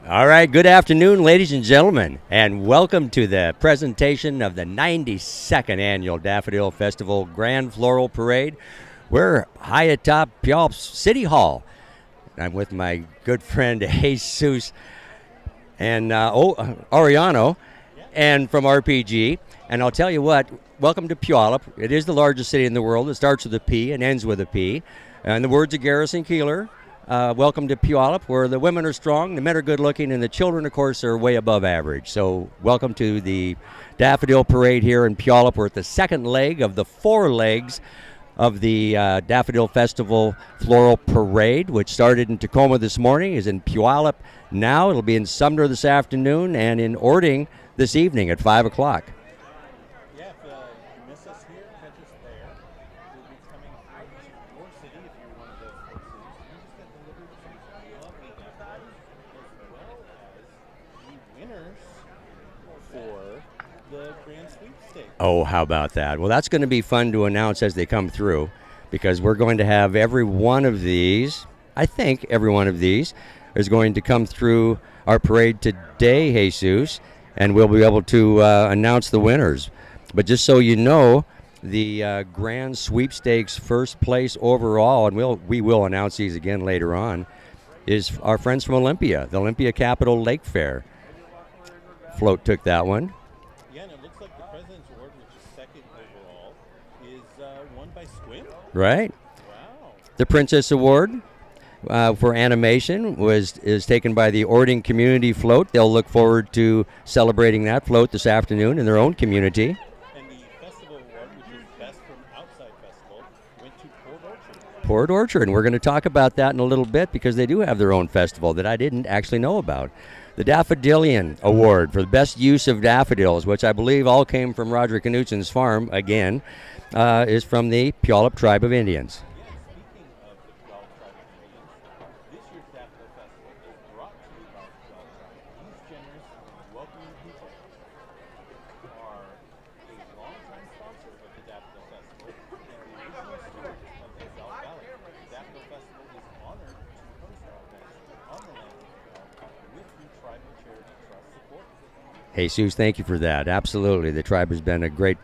All right, good afternoon, ladies and gentlemen, and welcome to the presentation of the 92nd Annual Daffodil Festival Grand Floral Parade. We're high atop Puyallup City Hall. I'm with my good friend Jesus and Ariano, and from RPG. And I'll tell you what, welcome to Puyallup. It is the largest city in the world. It starts with a P and ends with a P. And the words of Garrison Keillor, welcome to Puyallup, where the women are strong, the men are good looking, and the children, of course, are way above average. So welcome to the Daffodil Parade here in Puyallup. We're at the second leg of the 4 legs of the Daffodil Festival Floral Parade, which started in Tacoma this morning, is in Puyallup now. It'll be in Sumner this afternoon and in Orting this evening at 5 o'clock. Yeah, if you miss us here, catch us there. We'll be coming out to your city if you're one of those 4 cities. You just get delivered to lovely daffodils, as well as the winners for the Grand Sweepstakes. Oh, how about that? Well, that's going to be fun to announce as they come through, because we're going to have every one of these, I think every one of these, is going to come through our parade today, Jesus, and we'll be able to announce the winners. But just so you know, the Grand Sweepstakes first place overall, and we will announce these again later on, is our friends from Olympia, the Olympia Capital Lake Fair. Float took that one. Yeah, and it looks like the President's Award, which is second overall, is won by Squim. Right. Wow. The Princess Award for animation is taken by the Orting Community Float. They'll look forward to celebrating that float this afternoon in their own community. And the Festival Award, which is Best from Outside Festival, went to Port Orchard. Port Orchard, and we're going to talk about that in a little bit because they do have their own festival that I didn't actually know about. The Daffodilian Award for the best use of daffodils, which I believe all came from Roger Knutson's farm, again, is from the Puyallup Tribe of Indians. Speaking of the Puyallup Tribe of Indians, this year's Daffodil Festival is brought to you by the Puyallup Tribe. These generous and welcoming people are a longtime sponsor of the Daffodil Festival and the original stewards of the South Valley. The Daffodil Festival is honored to host our events on the land of Puyallup with the Tribal Charity Trust support. Jesus, thank you for that. Absolutely. The tribe has been a great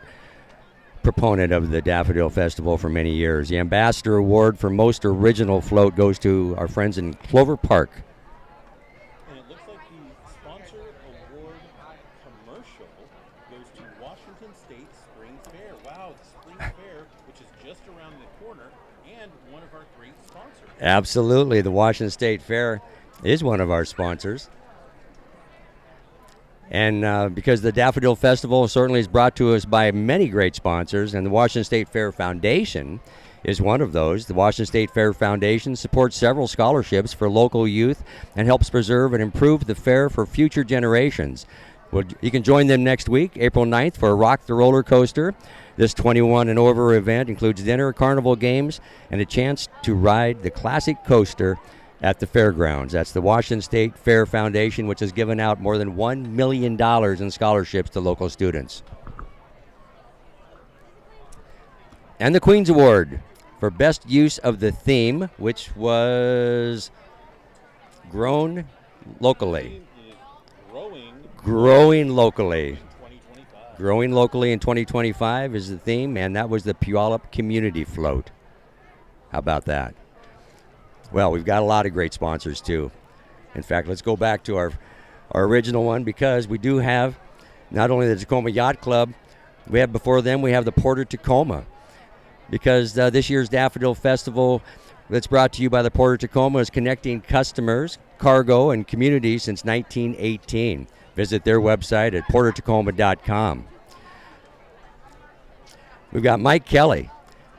proponent of the Daffodil Festival for many years. The Ambassador Award for most original float goes to our friends in Clover Park. And it looks like the sponsor award commercial goes to Washington State Spring Fair. Wow, the Spring Fair, which is just around the corner, and one of our great sponsors. Absolutely. The Washington State Fair is one of our sponsors. And because the Daffodil Festival certainly is brought to us by many great sponsors, and the Washington State Fair Foundation is one of those. The Washington State Fair Foundation supports several scholarships for local youth and helps preserve and improve the fair for future generations. Well, you can join them next week, April 9th, for Rock the Roller Coaster. This 21 and over event includes dinner, carnival games, and a chance to ride the classic coaster at the fairgrounds. That's the Washington State Fair Foundation, which has given out more than $1 million in scholarships to local students. And the Queen's Award for best use of the theme, which was grown locally. Growing locally. 2025. Growing locally in 2025 is the theme, and that was the Puyallup Community Float. How about that? Well, we've got a lot of great sponsors, too. In fact, let's go back to our original one, because we do have not only the Tacoma Yacht Club, we have before them, we have the Port of Tacoma. Because this year's Daffodil Festival that's brought to you by the Port of Tacoma is connecting customers, cargo, and communities since 1918. Visit their website at portoftacoma.com. We've got Mike Kelly.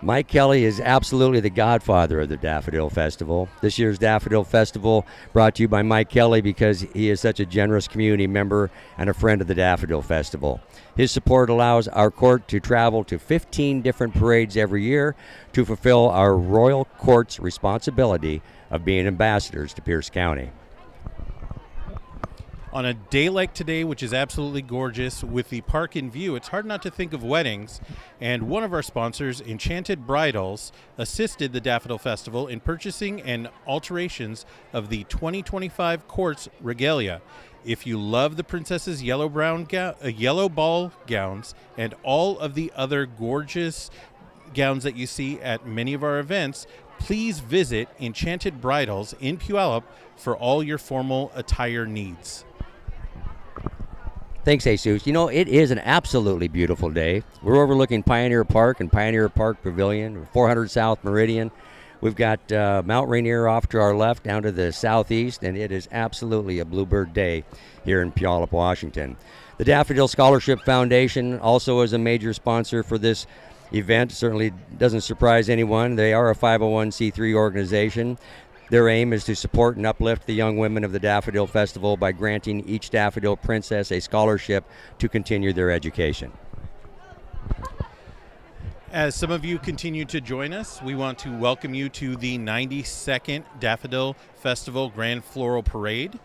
Mike Kelly is absolutely the godfather of the Daffodil Festival. This year's Daffodil Festival brought to you by Mike Kelly because he is such a generous community member and a friend of the Daffodil Festival. His support allows our court to travel to 15 different parades every year to fulfill our Royal Court's responsibility of being ambassadors to Pierce County. On a day like today, which is absolutely gorgeous, with the park in view, it's hard not to think of weddings. And one of our sponsors, Enchanted Bridals, assisted the Daffodil Festival in purchasing and alterations of the 2025 Courts Regalia. If you love the princess's yellow ball gowns and all of the other gorgeous gowns that you see at many of our events, please visit Enchanted Bridals in Puyallup for all your formal attire needs. Thanks, Jesus. You know, it is an absolutely beautiful day. We're overlooking Pioneer Park and Pioneer Park Pavilion, 400 South Meridian. We've got Mount Rainier off to our left, down to the southeast, and it is absolutely a bluebird day here in Puyallup, Washington. The Daffodil Scholarship Foundation also is a major sponsor for this event. Certainly doesn't surprise anyone. They are a 501c3 organization. Their aim is to support and uplift the young women of the Daffodil Festival by granting each Daffodil Princess a scholarship to continue their education. As some of you continue to join us, we want to welcome you to the 92nd Daffodil Festival Grand Floral Parade.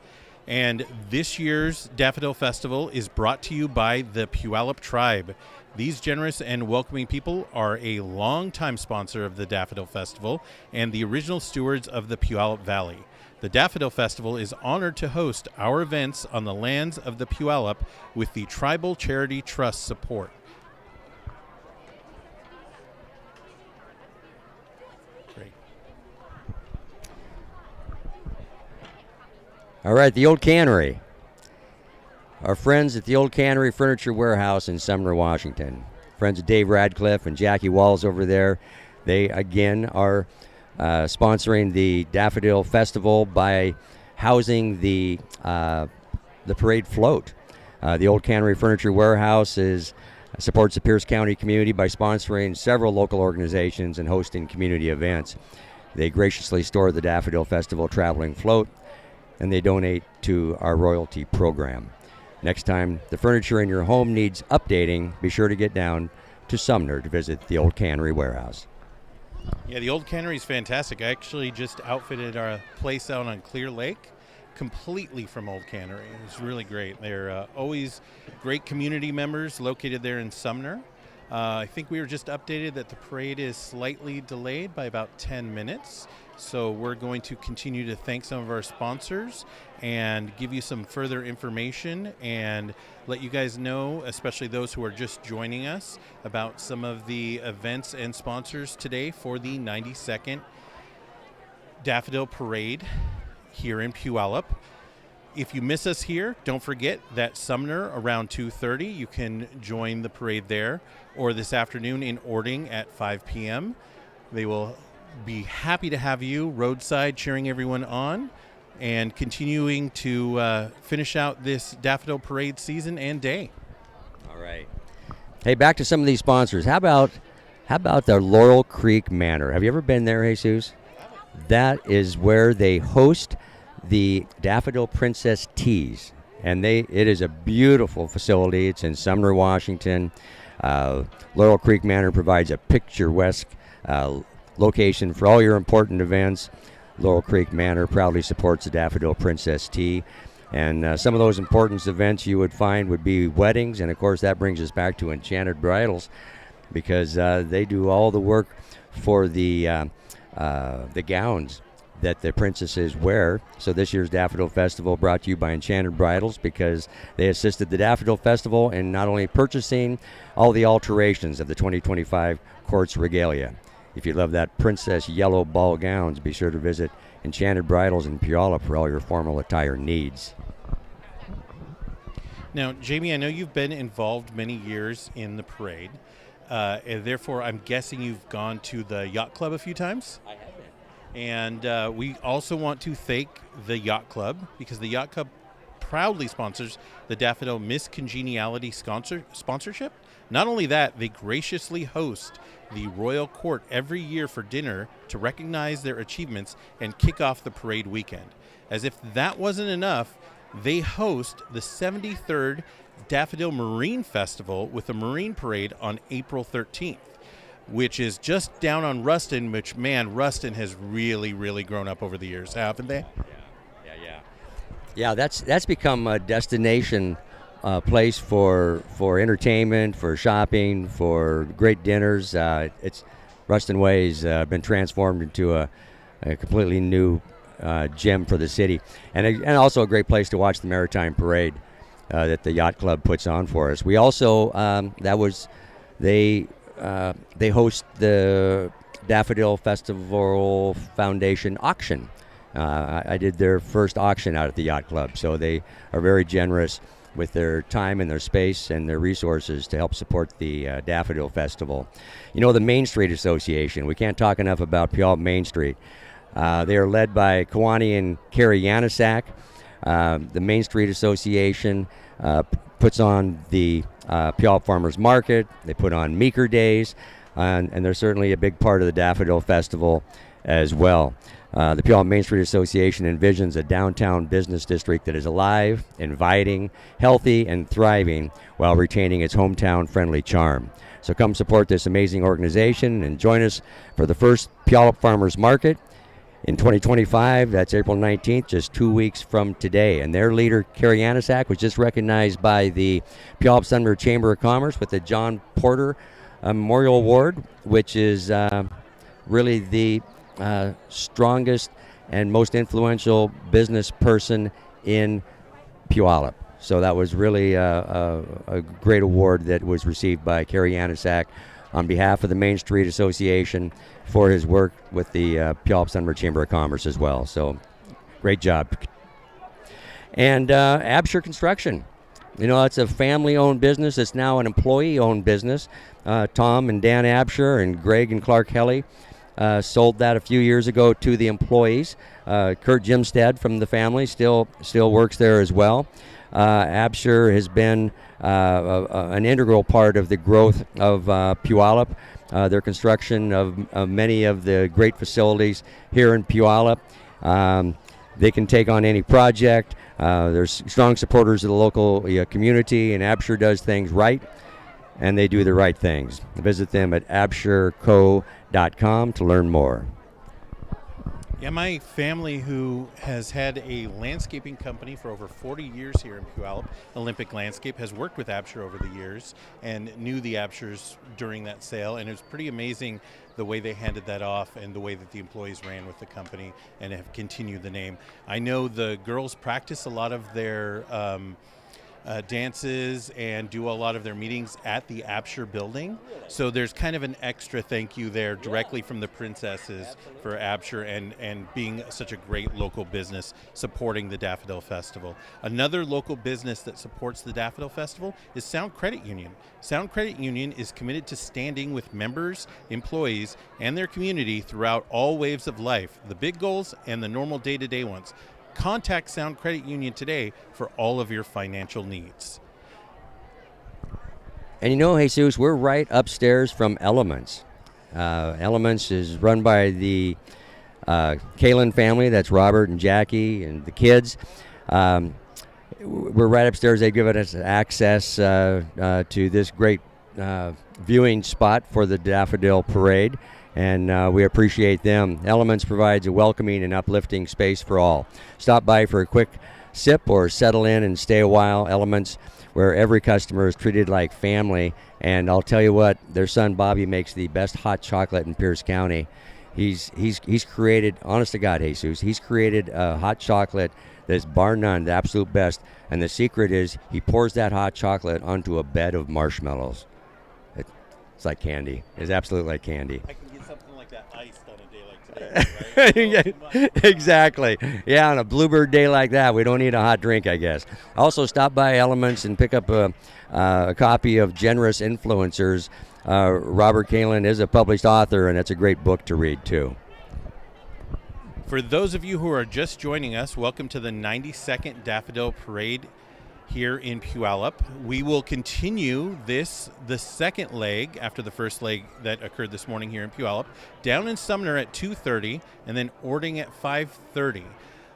And this year's Daffodil Festival is brought to you by the Puyallup Tribe. These generous and welcoming people are a longtime sponsor of the Daffodil Festival and the original stewards of the Puyallup Valley. The Daffodil Festival is honored to host our events on the lands of the Puyallup with the Tribal Charity Trust support. Great. All right, the Old Cannery. Our friends at the Old Cannery Furniture Warehouse in Sumner, Washington. Friends of Dave Radcliffe and Jackie Walls over there. They, again, are sponsoring the Daffodil Festival by housing the parade float. The Old Cannery Furniture Warehouse supports the Pierce County community by sponsoring several local organizations and hosting community events. They graciously store the Daffodil Festival traveling float, and they donate to our royalty program. Next time the furniture in your home needs updating, be sure to get down to Sumner to visit the Old Cannery Warehouse. Yeah, the Old Cannery is fantastic. I actually just outfitted our place out on Clear Lake completely from Old Cannery. It's really great. They're always great community members located there in Sumner. I think we were just updated that the parade is slightly delayed by about 10 minutes. So we're going to continue to thank some of our sponsors and give you some further information and let you guys know, especially those who are just joining us, about some of the events and sponsors today for the 92nd Daffodil Parade here in Puyallup. If you miss us here, don't forget that Sumner around 2:30, you can join the parade there, or this afternoon in Ording at 5 p.m. They will be happy to have you roadside cheering everyone on and continuing to finish out this Daffodil Parade season and day. All right. Hey, back to some of these sponsors. How about the Laurel Creek Manor? Have you ever been there, Jesus? That is where they host the Daffodil Princess Teas, and it is a beautiful facility. It's in Sumner, Washington. Laurel Creek Manor provides a picturesque location for all your important events. Laurel Creek Manor proudly supports the Daffodil Princess Tea, and some of those important events you would find would be weddings, and of course that brings us back to Enchanted Bridals, because they do all the work for the gowns that the princesses wear. So this year's Daffodil Festival brought to you by Enchanted Bridals, because they assisted the Daffodil Festival in not only purchasing all the alterations of the 2025 Courts Regalia. If you love that princess yellow ball gowns, be sure to visit Enchanted Bridals in Puyallup for all your formal attire needs. Now, Jamie, I know you've been involved many years in the parade, and therefore I'm guessing you've gone to the Yacht Club a few times? I have been. And we also want to thank the Yacht Club, because the Yacht Club proudly sponsors the Daffodil Miss Congeniality sponsorship. Not only that, they graciously host the Royal Court every year for dinner to recognize their achievements and kick off the parade weekend. As if that wasn't enough, they host the 73rd Daffodil Marine Festival with a Marine Parade on April 13th. Which is just down on Ruston, which, man, Ruston has really, really grown up over the years, haven't they? Yeah. Yeah, that's become a destination place for entertainment, for shopping, for great dinners. It's Ruston Way's been transformed into a completely new gem for the city, and also a great place to watch the Maritime Parade that the Yacht Club puts on for us. We also they host the Daffodil Festival Foundation auction. I did their first auction out at the Yacht Club, so they are very generous with their time and their space and their resources to help support the Daffodil Festival. You know, the Main Street Association, we can't talk enough about Puyallup Main Street. They are led by Kawani and Carrie Yanasak. The Main Street Association puts on the Puyallup Farmers Market. They put on Meeker Days, and they're certainly a big part of the Daffodil Festival as well. The Puyallup Main Street Association envisions a downtown business district that is alive, inviting, healthy, and thriving while retaining its hometown-friendly charm. So come support this amazing organization and join us for the first Puyallup Farmers Market in 2025. That's April 19th, just 2 weeks from today. And their leader, Carrie Yanasak, was just recognized by the Puyallup Sumner Chamber of Commerce with the John Porter Memorial Award, which is really the strongest and most influential business person in Puyallup. So that was really a great award that was received by Carrie Yanasak on behalf of the Main Street Association for his work with the Puyallup Sumner Chamber of Commerce as well. So great job. And Absher Construction. You know, it's a family-owned business. It's now an employee-owned business. Tom and Dan Absher and Greg and Clark Helly sold that a few years ago to the employees. Kurt Jimstead from the family still works there as well. Absher has been an integral part of the growth of Puyallup, their construction of many of the great facilities here in Puyallup. They can take on any project. There's strong supporters of the local community, and Absher does things right, and they do the right things. Visit them at absherco.com to learn more. Yeah, my family, who has had a landscaping company for over 40 years here in Puyallup, Olympic Landscape, has worked with Absher over the years and knew the Abshers during that sale. And it was pretty amazing the way they handed that off and the way that the employees ran with the company and have continued the name. I know the girls practice a lot of their dances and do a lot of their meetings at the Absher building. So there's kind of an extra thank you there directly from the princesses for Absher and being such a great local business supporting the Daffodil Festival. Another local business that supports the Daffodil Festival is Sound Credit Union. Sound Credit Union is committed to standing with members, employees, and their community throughout all waves of life, the big goals and the normal day-to-day ones. Contact Sound Credit Union today for all of your financial needs. And you know, Jesus, we're right upstairs from Elements. Elements is run by the Kalin family. That's Robert and Jackie and the kids. We're right upstairs. They've given us access to this great viewing spot for the Daffodil Parade, and we appreciate them. Elements provides a welcoming and uplifting space for all. Stop by for a quick sip or settle in and stay a while. Elements, where every customer is treated like family. And I'll tell you what, their son Bobby makes the best hot chocolate in Pierce County. He's created, honest to God, Jesus, he's created a hot chocolate that is bar none the absolute best. And the secret is he pours that hot chocolate onto a bed of marshmallows. It's like candy. It's absolutely like candy. I can get something like that iced on a day like today, right? Exactly. Yeah, on a bluebird day like that, we don't need a hot drink, I guess. Also, stop by Elements and pick up a copy of Generous Influencers. Robert Kalin is a published author, and it's a great book to read, too. For those of you who are just joining us, welcome to the 92nd Daffodil Parade here in Puyallup. We will continue the second leg after the first leg that occurred this morning here in Puyallup, down in Sumner at 2:30 and then Ording at 5:30.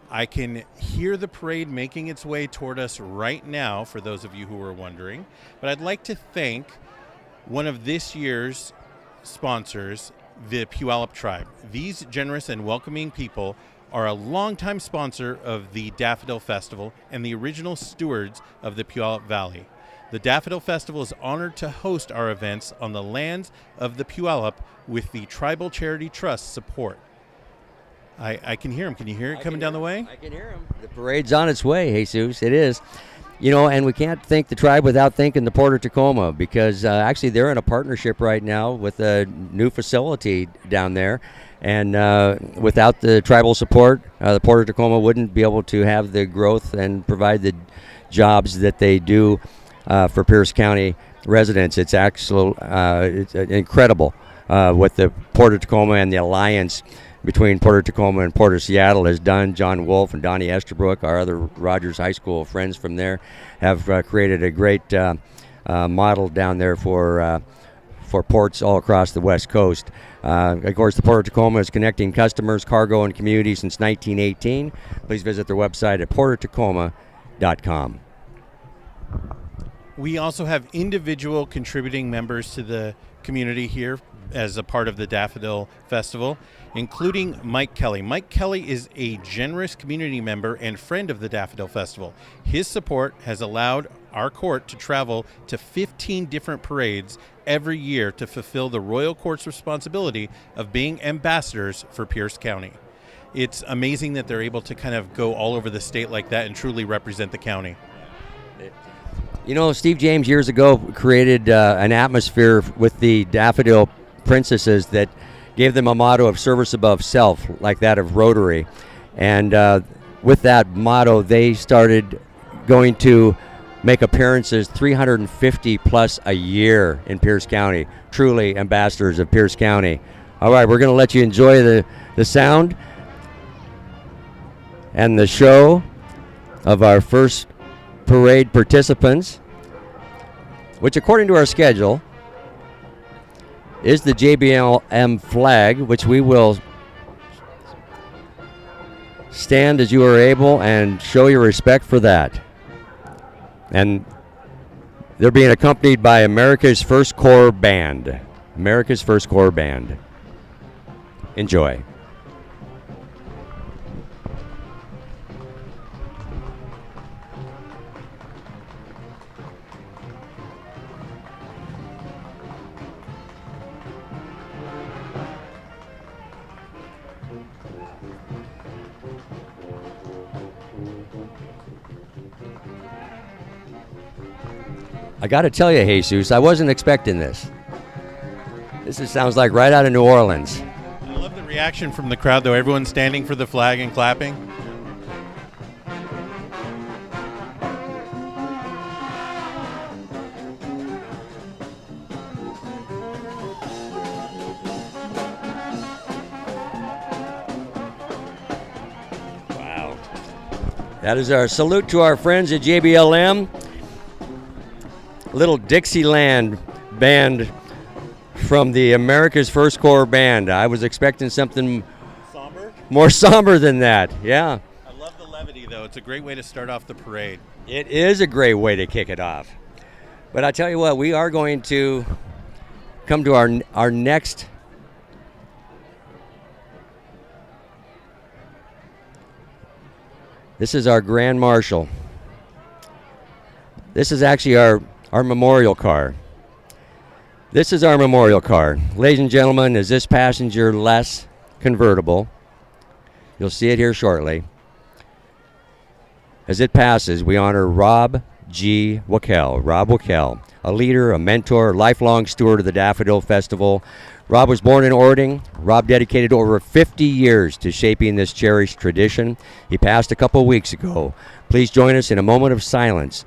I can hear the parade making its way toward us right now, for those of you who are wondering. But I'd like to thank one of this year's sponsors, the Puyallup Tribe. These generous and welcoming people are a longtime sponsor of the Daffodil Festival and the original stewards of the Puyallup Valley. The Daffodil Festival is honored to host our events on the lands of the Puyallup with the Tribal Charity Trust support. I can hear him. Can you hear it coming down the way? I can hear him. The parade's on its way, Jesus. It is. You know, and we can't thank the tribe without thanking the Port of Tacoma, because actually they're in a partnership right now with a new facility down there. And without the tribal support, the Port of Tacoma wouldn't be able to have the growth and provide the jobs that they do for Pierce County residents. It's actually it's incredible what the Port of Tacoma and the alliance between Port of Tacoma and Port of Seattle has done. John Wolf and Donnie Esterbrook, our other Rogers High School friends from there, have created a great model down there for ports all across the West Coast. Of course, the Port of Tacoma is connecting customers, cargo, and community since 1918. Please visit their website at portoftacoma.com. We also have individual contributing members to the community here as a part of the Daffodil Festival, including Mike Kelly. Mike Kelly is a generous community member and friend of the Daffodil Festival. His support has allowed our court to travel to 15 different parades every year to fulfill the Royal Court's responsibility of being ambassadors for Pierce County. It's amazing that they're able to kind of go all over the state like that and truly represent the county. You know, Steve James years ago created an atmosphere with the Daffodil Princesses that gave them a motto of service above self, like that of Rotary. And with that motto, they started going to make appearances 350 plus a year in Pierce County. Truly ambassadors of Pierce County. All right, we're going to let you enjoy the sound and the show of our first parade participants, which according to our schedule is the JBLM flag, which we will stand as you are able and show your respect for that. And they're being accompanied by America's First Corps Band. America's First Corps Band. Enjoy. I got to tell you, Jesus, I wasn't expecting this. Sounds like right out of New Orleans. I love the reaction from the crowd, though. Everyone's standing for the flag and clapping. Wow. That is our salute to our friends at JBLM. Little Dixieland band from the America's First Corps Band. I was expecting something more somber than that. Yeah. I love the levity, though. It's a great way to start off the parade. It is a great way to kick it off. But I tell you what, we are going to come to our next This is our Grand Marshal. This is actually our memorial car. This is our memorial car. Ladies and gentlemen, is this passenger-less convertible? You'll see it here shortly. As it passes, we honor Rob G. Wackel. Rob Wackel, a leader, a mentor, lifelong steward of the Daffodil Festival. Rob was born in Ording. Rob dedicated over 50 years to shaping this cherished tradition. He passed a couple weeks ago. Please join us in a moment of silence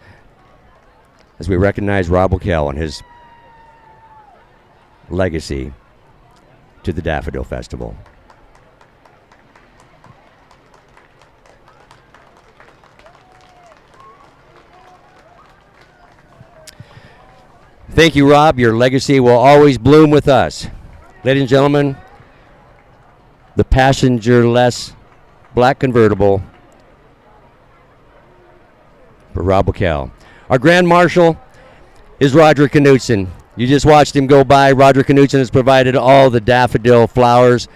as we recognize Rob Wackel and his legacy to the Daffodil Festival. Thank you, Rob. Your legacy will always bloom with us. Ladies and gentlemen, the passenger-less black convertible for Rob Wackel. Our Grand Marshal is Roger Knutson. You just watched him go by. Roger Knutson has provided all the daffodil flowers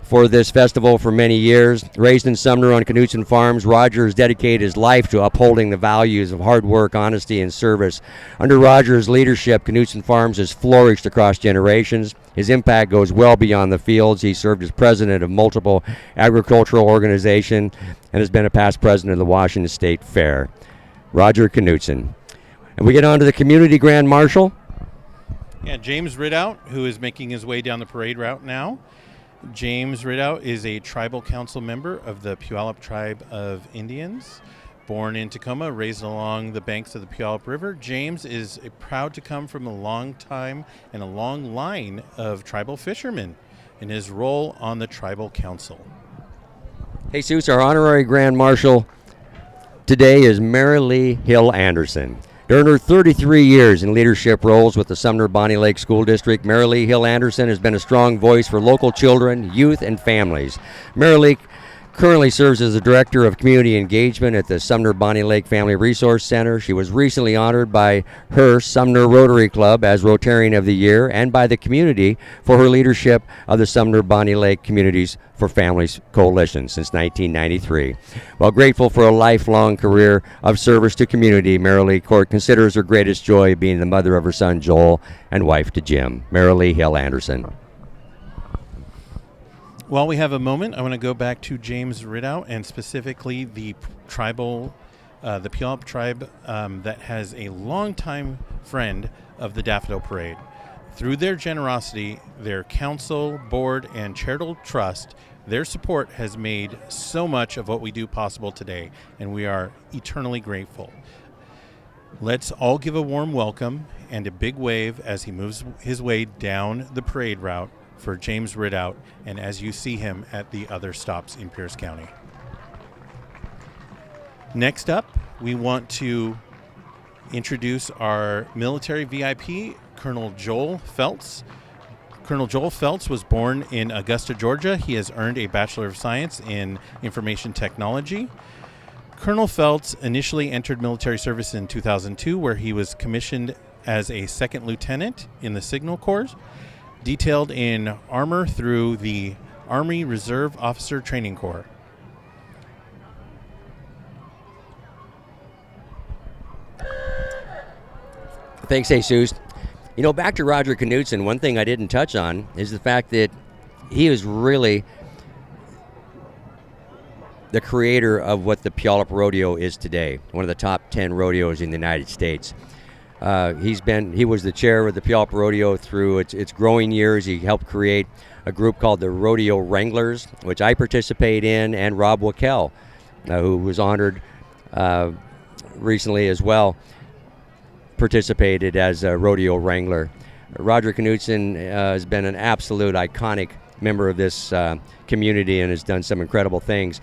for this festival for many years. Raised in Sumner on Knutson Farms, Roger has dedicated his life to upholding the values of hard work, honesty, and service. Under Roger's leadership, Knutson Farms has flourished across generations. His impact goes well beyond the fields. He served as president of multiple agricultural organizations and has been a past president of the Washington State Fair. Roger Knutson. And we get on to the community grand marshal. Yeah, James Ridout, who is making his way down the parade route now. James Ridout is a tribal council member of the Puyallup Tribe of Indians. Born in Tacoma, raised along the banks of the Puyallup River, James is proud to come from a long time and a long line of tribal fishermen in his role on the tribal council. Jesus, our honorary grand marshal today is Mary Lee Hill Anderson. During her 33 years in leadership roles with the Sumner Bonnie Lake School District, Mary Lee Hill Anderson has been a strong voice for local children, youth, and families. Mary Lee currently serves as the Director of Community Engagement at the Sumner Bonnie Lake Family Resource Center. She was recently honored by her Sumner Rotary Club as Rotarian of the Year and by the community for her leadership of the Sumner Bonnie Lake Communities for Families Coalition since 1993. While grateful for a lifelong career of service to community, Mary Lee Court considers her greatest joy being the mother of her son Joel and wife to Jim. Mary Lee Hill Anderson. While we have a moment, I want to go back to James Ridout and specifically the tribal, the Puyallup tribe that has a longtime friend of the Daffodil Parade. Through their generosity, their council, board, and charitable trust, their support has made so much of what we do possible today, and we are eternally grateful. Let's all give a warm welcome and a big wave as he moves his way down the parade route for James Ridout, and as you see him at the other stops in Pierce County. Next up, we want to introduce our military VIP, Colonel Joel Feltz. Colonel Joel Feltz was born in Augusta, Georgia. He has earned a Bachelor of Science in Information Technology. Colonel Feltz initially entered military service in 2002, where he was commissioned as a second lieutenant in the Signal Corps, detailed in armor through the Army Reserve Officer Training Corps. Thanks, Jesus. You know, back to Roger Knutson, one thing I didn't touch on is the fact that he is really the creator of what the Puyallup Rodeo is today, one of the top 10 rodeos in the United States. He was the chair of the Puyallup Rodeo through its growing years. He helped create a group called the Rodeo Wranglers, which I participate in, and Rob Wackel, who was honored recently as well, participated as a rodeo wrangler. Roger Knutson has been an absolute iconic member of this community and has done some incredible things.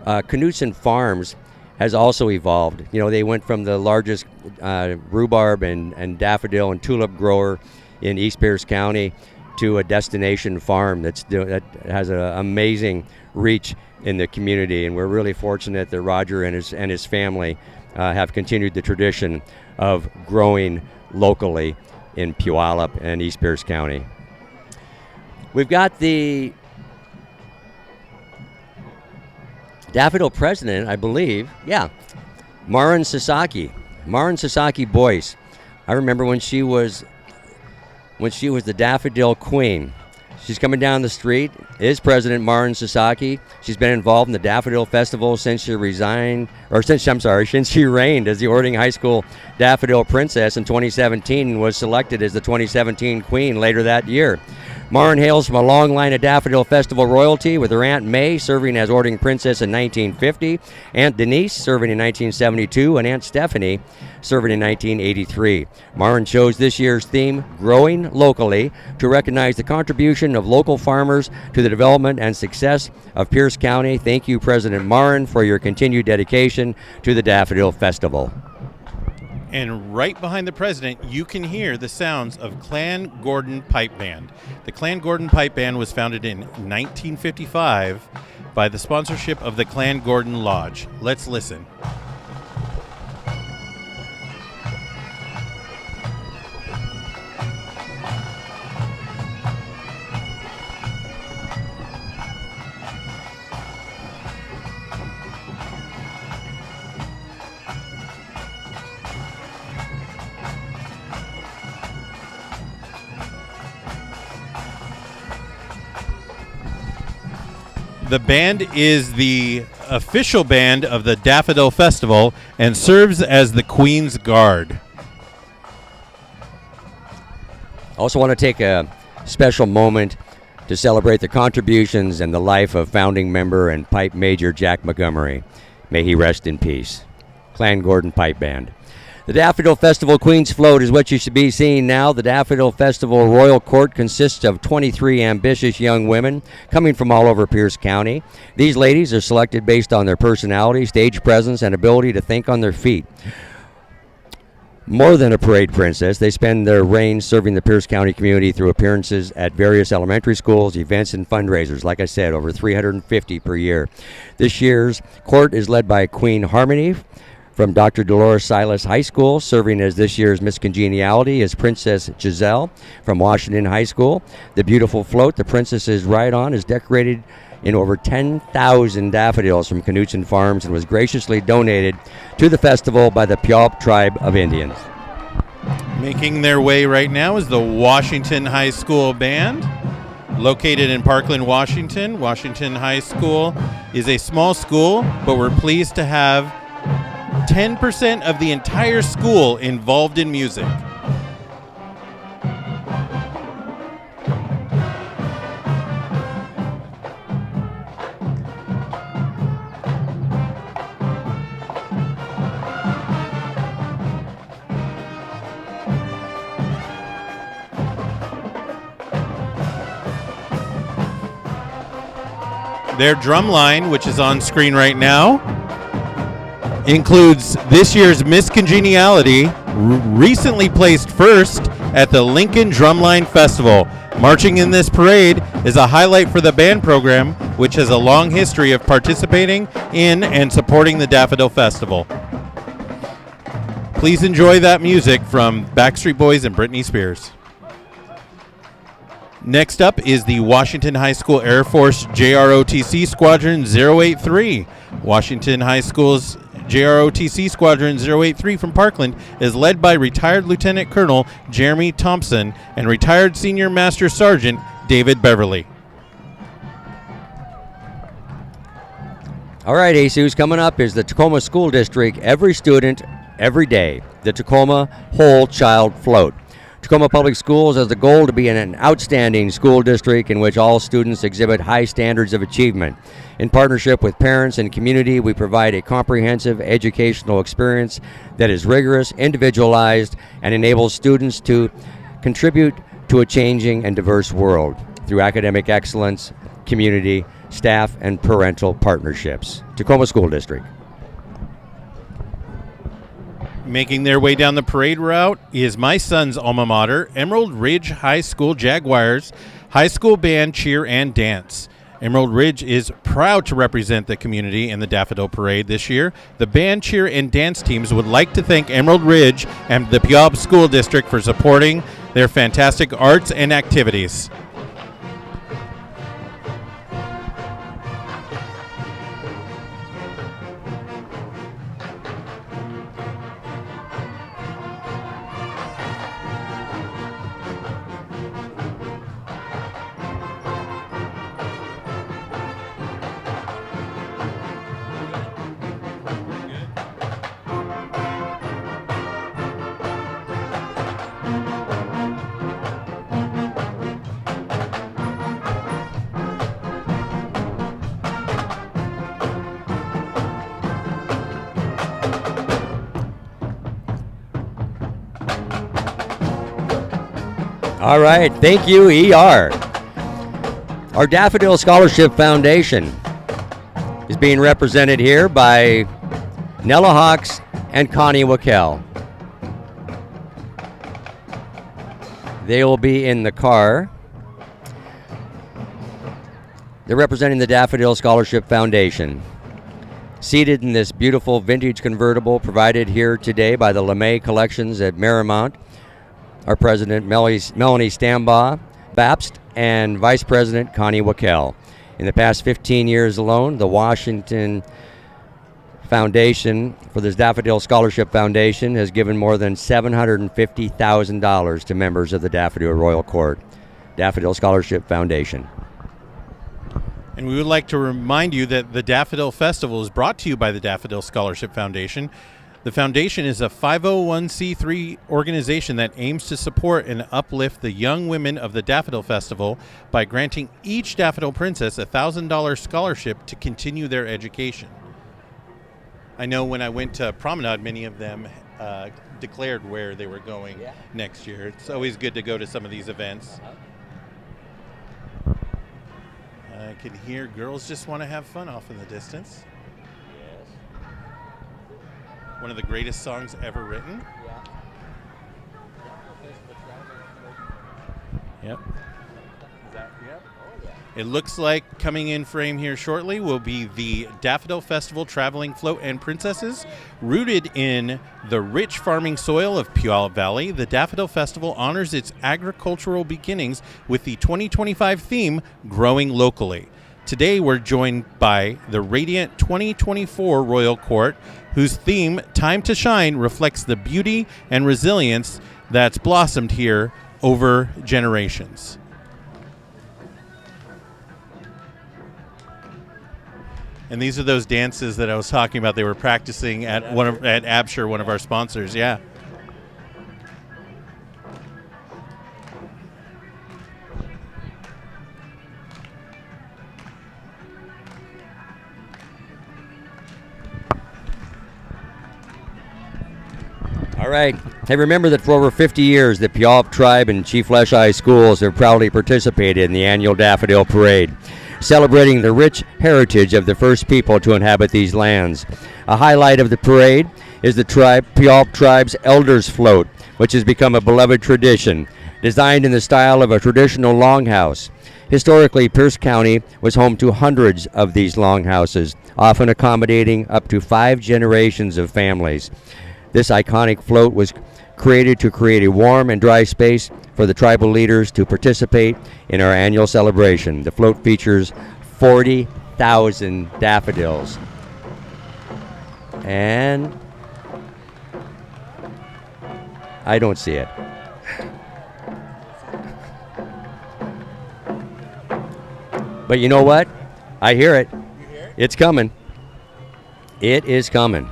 Knutson Farms has also evolved. You know, they went from the largest rhubarb and daffodil and tulip grower in East Pierce County to a destination farm that has an amazing reach in the community, and we're really fortunate that Roger and his family have continued the tradition of growing locally in Puyallup and East Pierce County. We've got the Daffodil president, I believe. Yeah, Marin Sasaki. Marin Sasaki Boyce. I remember when she was the Daffodil Queen. She's coming down the street, is President Marin Sasaki. She's been involved in the Daffodil Festival since she reigned as the Ording High School Daffodil Princess in 2017 and was selected as the 2017 Queen later that year. Marin hails from a long line of Daffodil Festival royalty, with her Aunt May serving as Ording Princess in 1950, Aunt Denise serving in 1972, and Aunt Stephanie serving in 1983. Marin chose this year's theme, Growing Locally, to recognize the contribution of local farmers to the development and success of Pierce County. Thank you, President Marin, for your continued dedication to the Daffodil Festival. And right behind the president, you can hear the sounds of Clan Gordon Pipe Band. The Clan Gordon Pipe Band was founded in 1955 by the sponsorship of the Clan Gordon Lodge. Let's listen. The band is the official band of the Daffodil Festival and serves as the Queen's Guard. I also want to take a special moment to celebrate the contributions and the life of founding member and pipe major Jack Montgomery. May he rest in peace. Clan Gordon Pipe Band. The Daffodil Festival Queen's Float is what you should be seeing now. The Daffodil Festival Royal Court consists of 23 ambitious young women coming from all over Pierce County. These ladies are selected based on their personality, stage presence, and ability to think on their feet. More than a parade princess, they spend their reign serving the Pierce County community through appearances at various elementary schools, events, and fundraisers. Like I said, over 350 per year. This year's court is led by Queen Harmony from Dr. Dolores Silas High School. Serving as this year's Miss Congeniality is Princess Giselle from Washington High School. The beautiful float the princesses ride on is decorated in over 10,000 daffodils from Knutson Farms and was graciously donated to the festival by the Puyallup Tribe of Indians. Making their way right now is the Washington High School Band. Located in Parkland, Washington. Washington High School is a small school, but we're pleased to have 10% of the entire school involved in music. Their drum line, which is on screen right now, includes this year's Miss Congeniality, recently placed first at the Lincoln Drumline Festival. Marching in this parade is a highlight for the band program, which has a long history of participating in and supporting the Daffodil Festival. Please enjoy that music from Backstreet Boys and Britney Spears. Next up is the Washington High School Air Force JROTC Squadron 083. Washington High School's JROTC Squadron 083 from Parkland is led by retired Lieutenant Colonel Jeremy Thompson and retired Senior Master Sergeant David Beverly. All right, ASU's coming up is the Tacoma School District Every Student, Every Day, the Tacoma Whole Child Float. Tacoma Public Schools has the goal to be an outstanding school district in which all students exhibit high standards of achievement. In partnership with parents and community, we provide a comprehensive educational experience that is rigorous, individualized, and enables students to contribute to a changing and diverse world through academic excellence, community, staff, and parental partnerships. Tacoma School District. Making their way down the parade route is my son's alma mater, Emerald Ridge High School Jaguars High School Band, Cheer, and Dance. Emerald Ridge is proud to represent the community in the Daffodil Parade this year. The band, cheer, and dance teams would like to thank Emerald Ridge and the Puyallup School District for supporting their fantastic arts and activities. All right, thank you, ER. Our Daffodil Scholarship Foundation is being represented here by Nella Hawks and Connie Wackel. They will be in the car. They're representing the Daffodil Scholarship Foundation. Seated in this beautiful vintage convertible provided here today by the LeMay Collections at Marymount, our President Melanie Stambaugh Babst and Vice President Connie Wackel. In the past 15 years alone, the Washington Foundation for this Daffodil Scholarship Foundation has given more than $750,000 to members of the Daffodil Royal Court. Daffodil Scholarship Foundation. And we would like to remind you that the Daffodil Festival is brought to you by the Daffodil Scholarship Foundation. The foundation is a 501c3 organization that aims to support and uplift the young women of the Daffodil Festival by granting each Daffodil Princess a $1,000 scholarship to continue their education. I know when I went to Promenade, many of them declared where they were going next year. It's always good to go to some of these events. I can hear girls just want to have fun off in the distance. One of the greatest songs ever written. Yep. It looks like coming in frame here shortly will be the Daffodil Festival Traveling Float and Princesses. Rooted in the rich farming soil of Puyallup Valley, the Daffodil Festival honors its agricultural beginnings with the 2025 theme, Growing Locally. Today we're joined by the radiant 2024 Royal Court, whose theme, Time to Shine, reflects the beauty and resilience that's blossomed here over generations. And these are those dances that I was talking about. They were practicing at at Absher, one of our sponsors. Yeah. All right. Hey, remember that for over 50 years, the Puyallup Tribe and Chief Leschi schools have proudly participated in the annual Daffodil Parade, celebrating the rich heritage of the first people to inhabit these lands. A highlight of the parade is the Puyallup Tribe's Elders Float, which has become a beloved tradition, designed in the style of a traditional longhouse. Historically, Pierce County was home to hundreds of these longhouses, often accommodating up to 5 generations of families. This iconic float was created to create a warm and dry space for the tribal leaders to participate in our annual celebration. The float features 40,000 daffodils. And I don't see it. But you know what? I hear it. You hear it? It's coming. It is coming.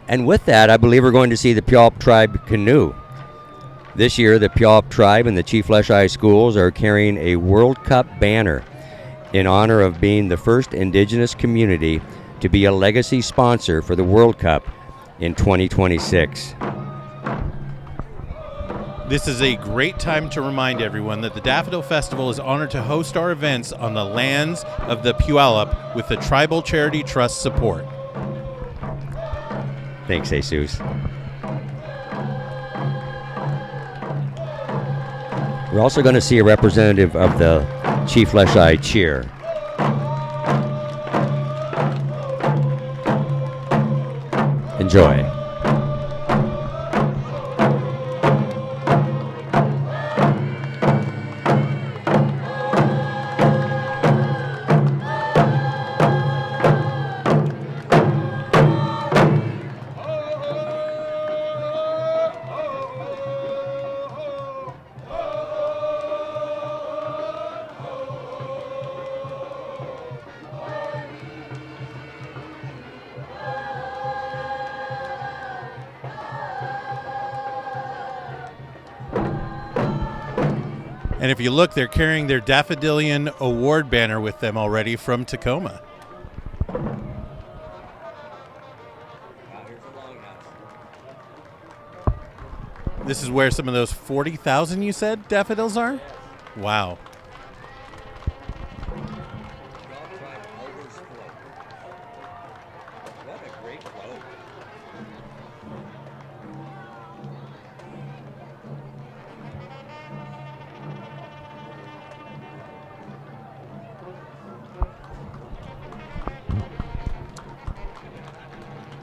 And with that, I believe we're going to see the Puyallup Tribe canoe. This year, the Puyallup Tribe and the Chief Leschi schools are carrying a World Cup banner in honor of being the first indigenous community to be a legacy sponsor for the World Cup in 2026. This is a great time to remind everyone that the Daffodil Festival is honored to host our events on the lands of the Puyallup with the Tribal Charity Trust support. Thanks, Jesus. We're also going to see a representative of the Chief Leschi cheer. Enjoy. And if you look, they're carrying their Daffodilian Award banner with them already from Tacoma. This is where some of those 40,000 you said daffodils are? Wow.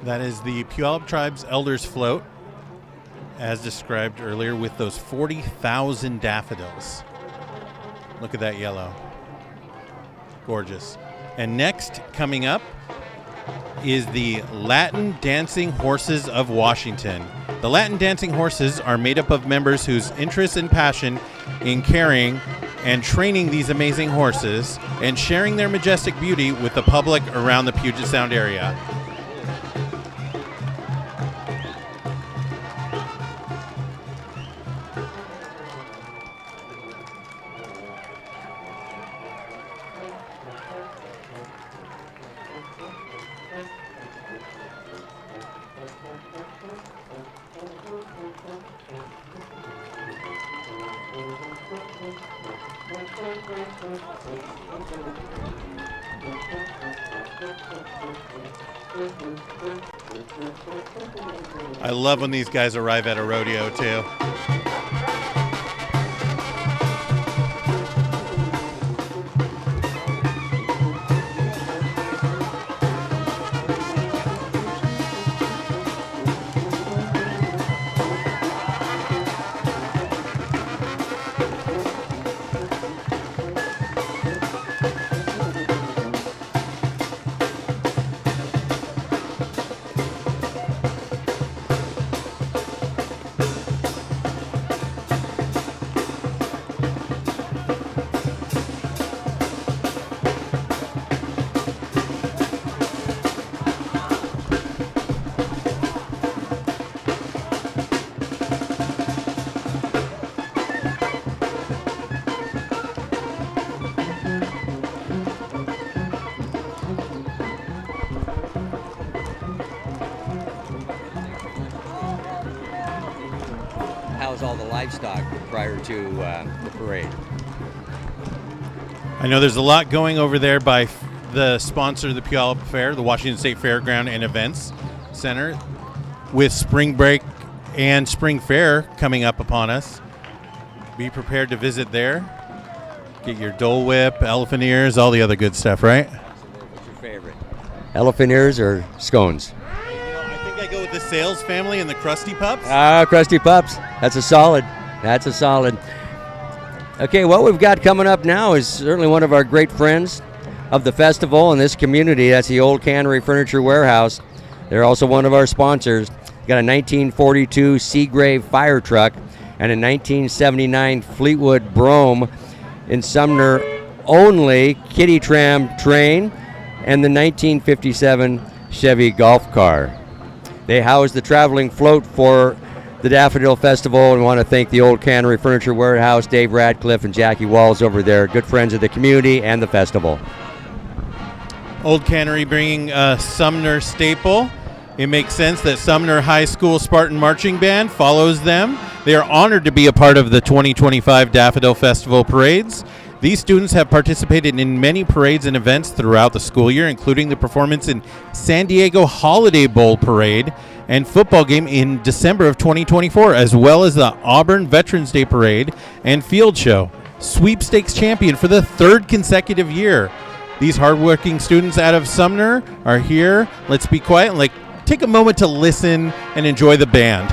That is the Puyallup Tribe's Elders Float, as described earlier, with those 40,000 daffodils. Look at that yellow. Gorgeous. And next, coming up, is the Latin Dancing Horses of Washington. The Latin Dancing Horses are made up of members whose interest and passion in carrying and training these amazing horses and sharing their majestic beauty with the public around the Puget Sound area. I love when these guys arrive at a rodeo too. House all the livestock prior to the parade. I know there's a lot going over there by the sponsor of the Puyallup Fair, the Washington State Fairground and Events Center, with spring break and spring fair coming up upon us. Be prepared to visit there. Get your Dole Whip, elephant ears, all the other good stuff, right? What's your favorite? Elephant ears or scones? I think I go with the Sales family and the Krusty Pups. Krusty Pups. That's a solid. That's a solid. Okay, what we've got coming up now is certainly one of our great friends of the festival in this community. That's the Old Cannery Furniture Warehouse. They're also one of our sponsors. Got a 1942 Seagrave fire truck and a 1979 Fleetwood Brougham in Sumner only Kitty Tram train and the 1957 Chevy golf car. They house the traveling float for the Daffodil Festival, and we want to thank the Old Cannery Furniture Warehouse, Dave Radcliffe and Jackie Walls over there, good friends of the community and the festival. Old Cannery bringing a Sumner staple. It makes sense that Sumner High School Spartan Marching Band follows them. They are honored to be a part of the 2025 Daffodil Festival parades. These students have participated in many parades and events throughout the school year, including the performance in San Diego Holiday Bowl Parade and football game in December of 2024, as well as the Auburn Veterans Day Parade and Field Show. Sweepstakes champion for the third consecutive year. These hardworking students out of Sumner are here. Let's be quiet and take a moment to listen and enjoy the band.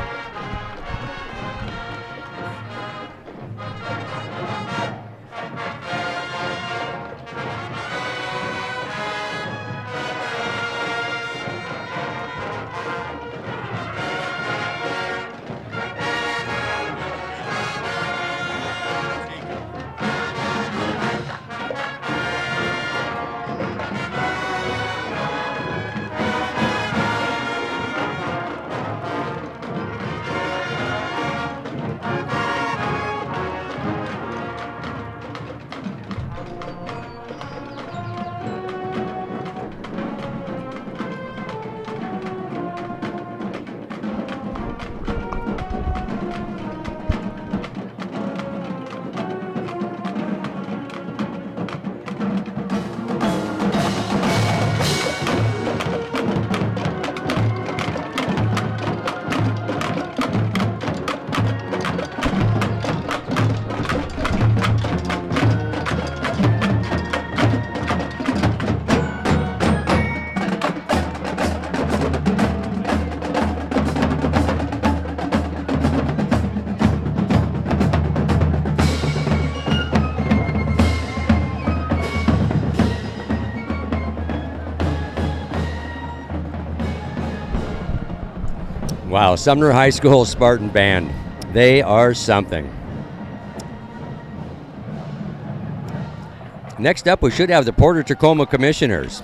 Wow, Sumner High School Spartan Band. They are something. Next up, we should have the Port of Tacoma Commissioners.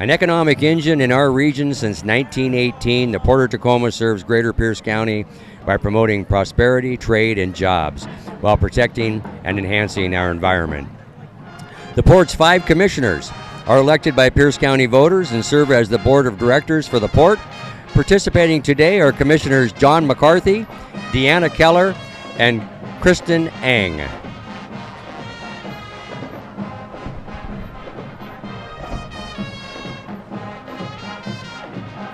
An economic engine in our region since 1918, the Port of Tacoma serves Greater Pierce County by promoting prosperity, trade, and jobs while protecting and enhancing our environment. The Port's 5 commissioners are elected by Pierce County voters and serve as the board of directors for the Port. Participating today are Commissioners John McCarthy, Deanna Keller, and Kristen Ang.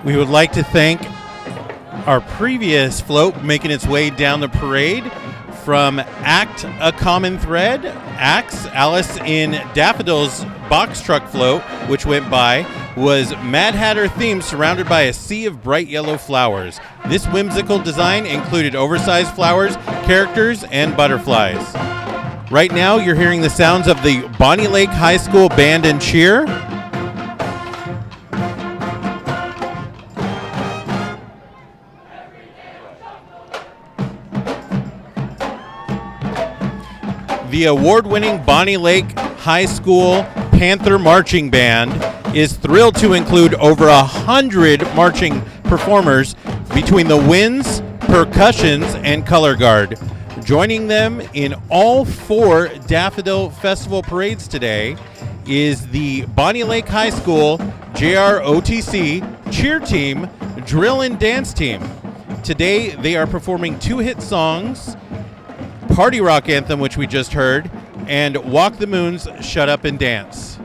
We would like to thank our previous float making its way down the parade from Act a Common Thread, Axe, Alice in Daffodil's box truck float, which went by, was Mad Hatter themed surrounded by a sea of bright yellow flowers. This whimsical design included oversized flowers, characters, and butterflies. Right now, you're hearing the sounds of the Bonnie Lake High School Band and Cheer. The award-winning Bonnie Lake High School Panther Marching Band is thrilled to include over 100 marching performers between the winds, percussions, and color guard. Joining them in all 4 Daffodil Festival parades today is the Bonnie Lake High School JROTC cheer team, drill and dance team. Today they are performing 2 hit songs, Party Rock Anthem, which we just heard, and Walk the Moon's Shut Up and Dance.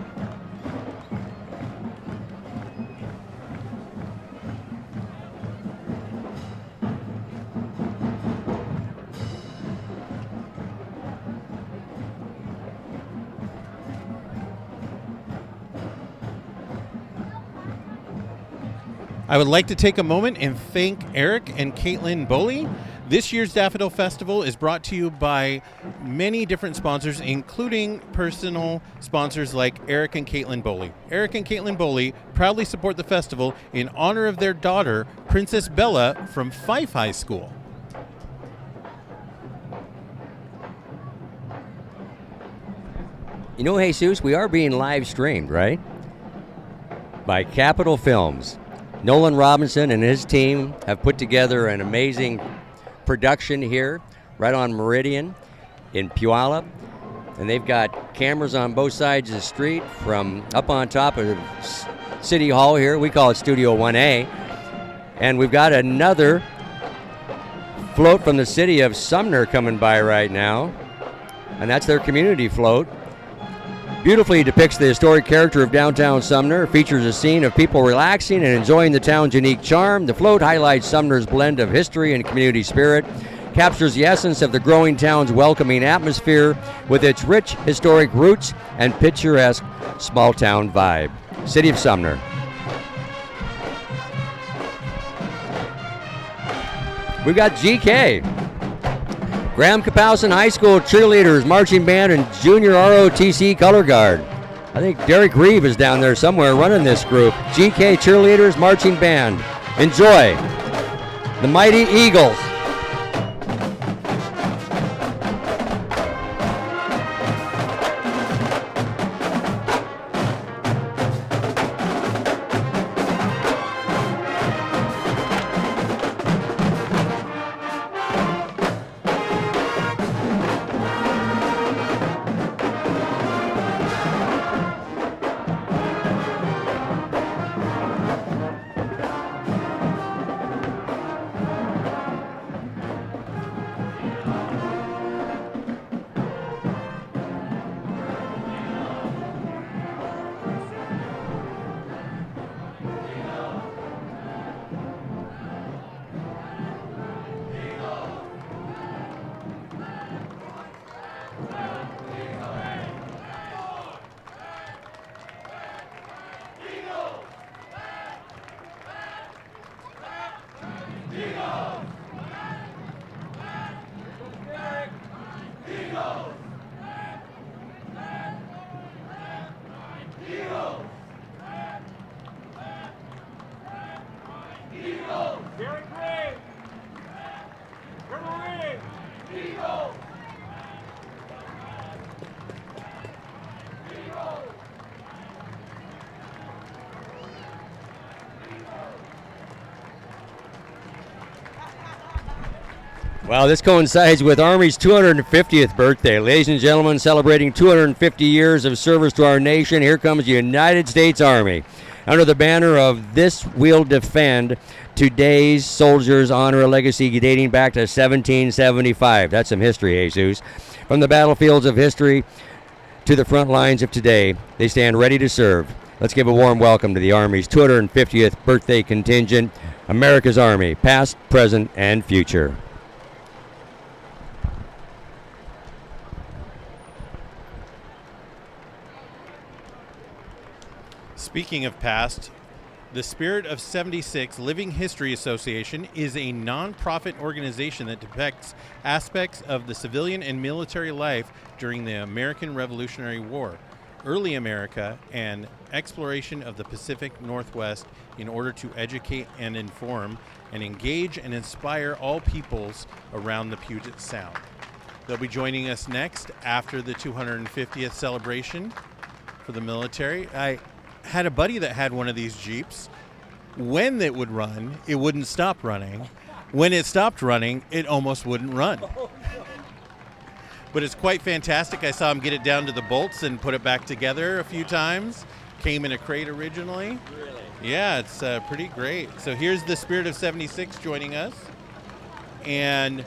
I would like to take a moment and thank Eric and Caitlin Boley. This year's Daffodil Festival is brought to you by many different sponsors, including personal sponsors like Eric and Caitlin Boley. Eric and Caitlin Boley proudly support the festival in honor of their daughter, Princess Bella from Fife High School. You know, Jesus, we are being live streamed, right? By Capitol Films. Nolan Robinson and his team have put together an amazing production here right on Meridian in Puyallup, and they've got cameras on both sides of the street from up on top of City Hall here. We call it Studio 1A, and we've got another float from the city of Sumner coming by right now, and that's their community float. Beautifully depicts the historic character of downtown Sumner, features a scene of people relaxing and enjoying the town's unique charm. The float highlights Sumner's blend of history and community spirit, captures the essence of the growing town's welcoming atmosphere with its rich historic roots and picturesque small town vibe. City of Sumner. We've got GK. Graham Kapowson High School cheerleaders, marching band, and junior ROTC color guard. I think Derek Reeve is down there somewhere running this group. GK cheerleaders, marching band. Enjoy. The Mighty Eagles. Well, this coincides with Army's 250th birthday. Ladies and gentlemen, celebrating 250 years of service to our nation, here comes the United States Army. Under the banner of "This We'll Defend," today's soldiers honor a legacy dating back to 1775. That's some history, Jesus. From the battlefields of history to the front lines of today, they stand ready to serve. Let's give a warm welcome to the Army's 250th birthday contingent, America's Army, past, present, and future. Speaking of past, the Spirit of 76 Living History Association is a non-profit organization that depicts aspects of the civilian and military life during the American Revolutionary War, early America, and exploration of the Pacific Northwest in order to educate and inform and engage and inspire all peoples around the Puget Sound. They'll be joining us next after the 250th celebration for the military. I had a buddy that had one of these Jeeps. When it would run, it wouldn't stop running. When it stopped running, it almost wouldn't run. But it's quite fantastic. I saw him get it down to the bolts and put it back together a few times. Came in a crate originally. Really? Yeah, it's pretty great. So here's the Spirit of 76 joining us. And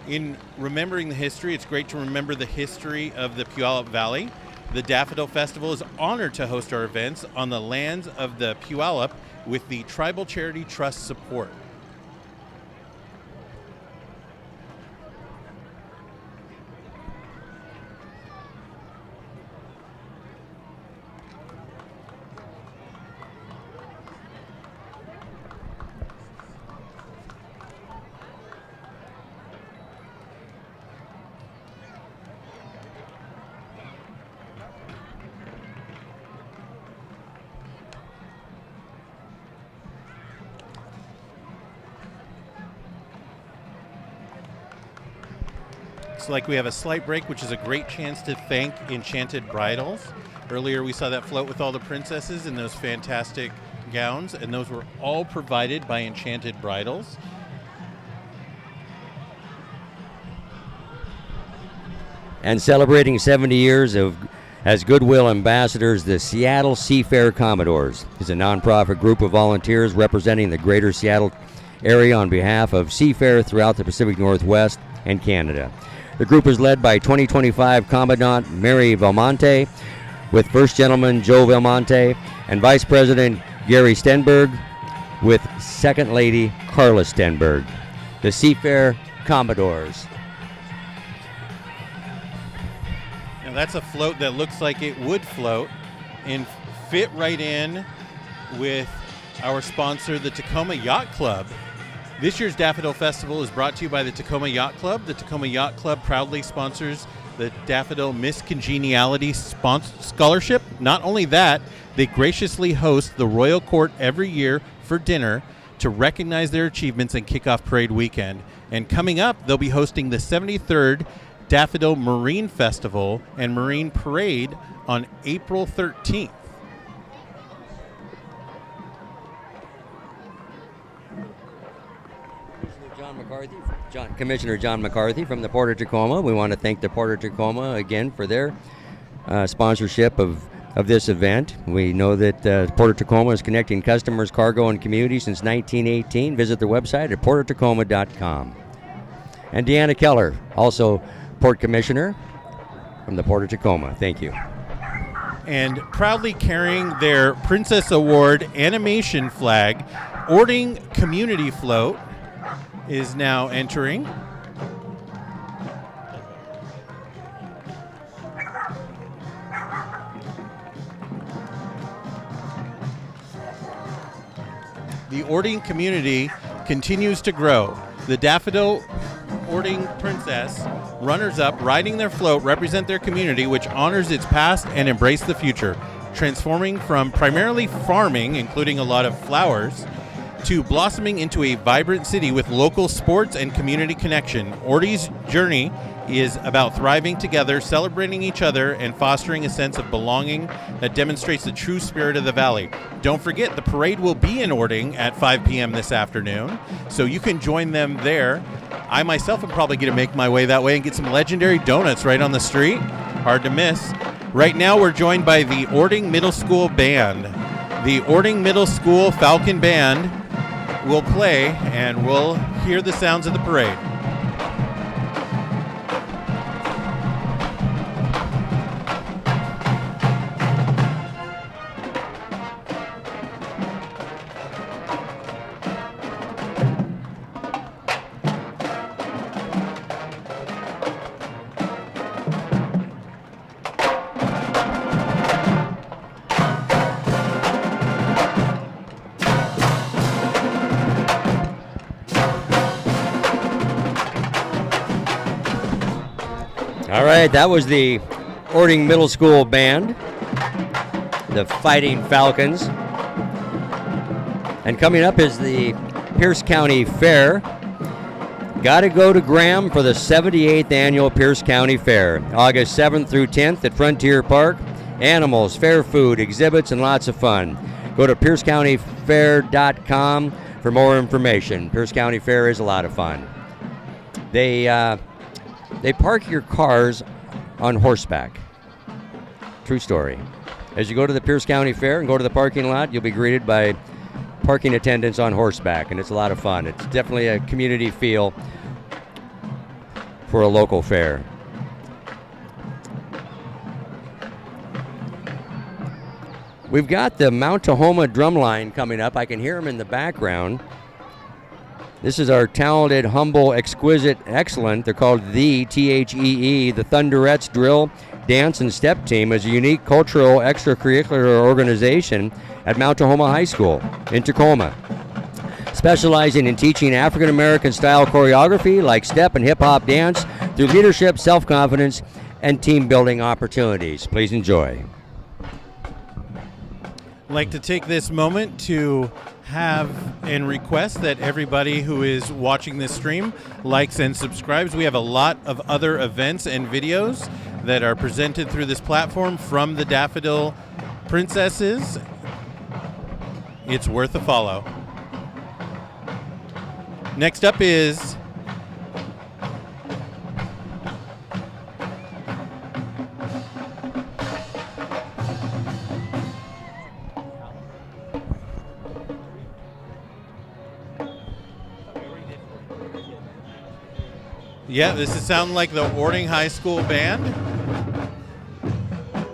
in remembering the history, it's great to remember the history of the Puyallup Valley. The Daffodil Festival is honored to host our events on the lands of the Puyallup with the Tribal Charity Trust support. Like we have a slight break, which is a great chance to thank Enchanted Bridals. Earlier we saw that float with all the princesses in those fantastic gowns, and those were all provided by Enchanted Bridals. And celebrating 70 years as Goodwill Ambassadors, the Seattle Seafair Commodores is a nonprofit group of volunteers representing the greater Seattle area on behalf of seafarers throughout the Pacific Northwest and Canada. The group is led by 2025 Commandant Mary Belmonte, with First Gentleman Joe Belmonte, and Vice President Gary Stenberg, with Second Lady Carla Stenberg. The Seafair Commodores. Now that's a float that looks like it would float and fit right in with our sponsor, the Tacoma Yacht Club. This year's Daffodil Festival is brought to you by the Tacoma Yacht Club. The Tacoma Yacht Club proudly sponsors the Daffodil Miss Congeniality Scholarship. Not only that, they graciously host the Royal Court every year for dinner to recognize their achievements and kick off parade weekend. And coming up, they'll be hosting the 73rd Daffodil Marine Festival and Marine Parade on April 13th. Commissioner John McCarthy from the Port of Tacoma. We want to thank the Port of Tacoma again for their sponsorship of this event. We know that the Port of Tacoma is connecting customers, cargo, and community since 1918. Visit their website at portoftacoma.com. And Deanna Keller, also Port Commissioner from the Port of Tacoma. Thank you. And proudly carrying their Princess Award animation flag, Ording Community Float is now entering. The Ording community continues to grow. The Daffodil Ording Princess runners-up riding their float represent their community, which honors its past and embrace the future, transforming from primarily farming, including a lot of flowers, to blossoming into a vibrant city with local sports and community connection. Orty's journey is about thriving together, celebrating each other, and fostering a sense of belonging that demonstrates the true spirit of the valley. Don't forget, the parade will be in Orting at 5 p.m. this afternoon, so you can join them there. I myself am probably going to make my way that way and get some legendary donuts right on the street. Hard to miss. Right now we're joined by the Orting Middle School Band. The Orting Middle School Falcon Band will play, and we'll hear the sounds of the parade. All right, that was the Orting Middle School Band, the Fighting Falcons. And coming up is the Pierce County Fair. Got to go to Graham for the 78th Annual Pierce County Fair, August 7th through 10th at Frontier Park. Animals, fair food, exhibits, and lots of fun. Go to piercecountyfair.com for more information. Pierce County Fair is a lot of fun. They park your cars on horseback. True story. As you go to the Pierce County Fair and go to the parking lot, you'll be greeted by parking attendants on horseback, and it's a lot of fun. It's definitely a community feel for a local fair. We've got the Mount Tahoma drumline coming up. I can hear them in the background. This is our talented, humble, exquisite, excellent. They're called the THEE. The Thunderettes Drill, Dance, and Step Team is a unique cultural extracurricular organization at Mount Tahoma High School in Tacoma, specializing in teaching African-American style choreography like step and hip-hop dance through leadership, self-confidence, and team-building opportunities. Please enjoy. I'd like to take this moment to have and request that everybody who is watching this stream likes and subscribes. We have a lot of other events and videos that are presented through this platform from the Daffodil Princesses. It's worth a follow. Next up is this is sounding like the Orting High School Band.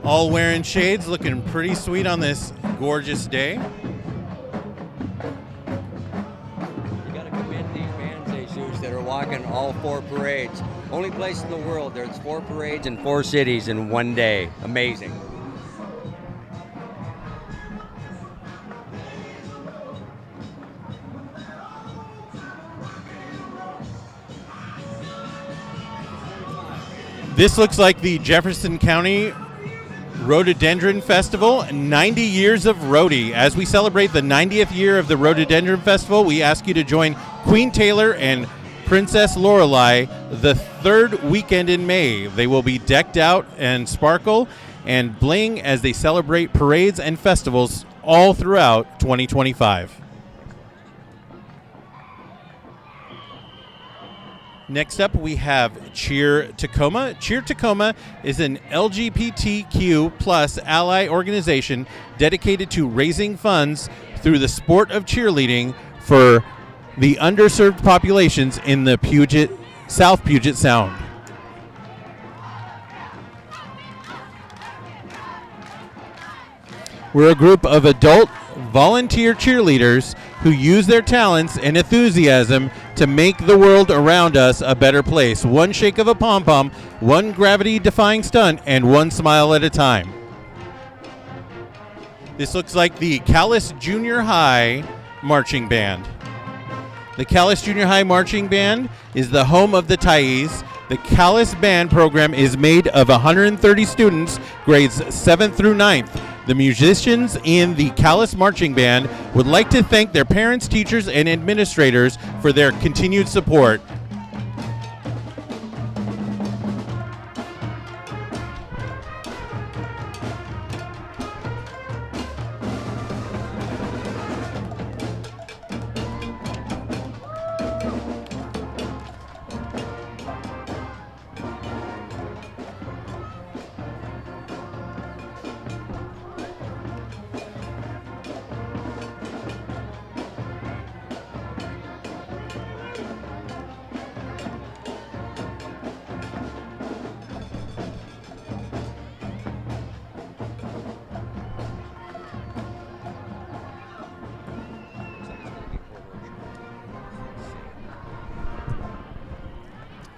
All wearing shades, looking pretty sweet on this gorgeous day. You got to commend these bands, Jesus, that are walking all 4 parades. Only place in the world there's 4 parades in 4 cities in one day. Amazing. This looks like the Jefferson County Rhododendron Festival, 90 years of Rhody. As we celebrate the 90th year of the Rhododendron Festival, we ask you to join Queen Taylor and Princess Lorelei the 3rd weekend in May. They will be decked out and sparkle and bling as they celebrate parades and festivals all throughout 2025. Next up, we have Cheer Tacoma. Cheer Tacoma is an LGBTQ plus ally organization dedicated to raising funds through the sport of cheerleading for the underserved populations in the South Puget Sound. We're a group of adult volunteer cheerleaders who use their talents and enthusiasm to make the world around us a better place. One shake of a pom-pom, one gravity-defying stunt, and one smile at a time. This looks like the Callis Junior High Marching Band. The Callis Junior High Marching Band is the home of the Thais. The Callis Band program is made of 130 students, grades 7th through 9th. The musicians in the Callis Marching Band would like to thank their parents, teachers, and administrators for their continued support.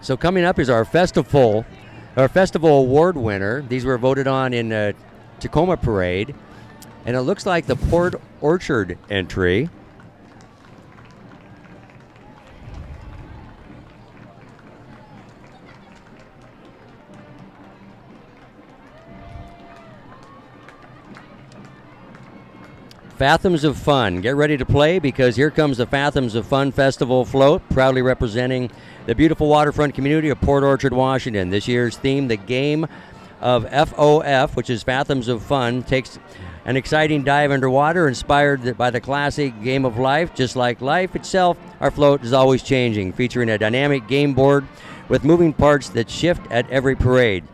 So coming up is our festival award winner. These were voted on in Tacoma Parade, and it looks like the Port Orchard entry. Fathoms of Fun. Get ready to play, because here comes the Fathoms of Fun Festival float, proudly representing the beautiful waterfront community of Port Orchard, Washington. This year's theme, the game of FOF, which is Fathoms of Fun, takes an exciting dive underwater inspired by the classic game of life. Just like life itself, our float is always changing, featuring a dynamic game board with moving parts that shift at every parade.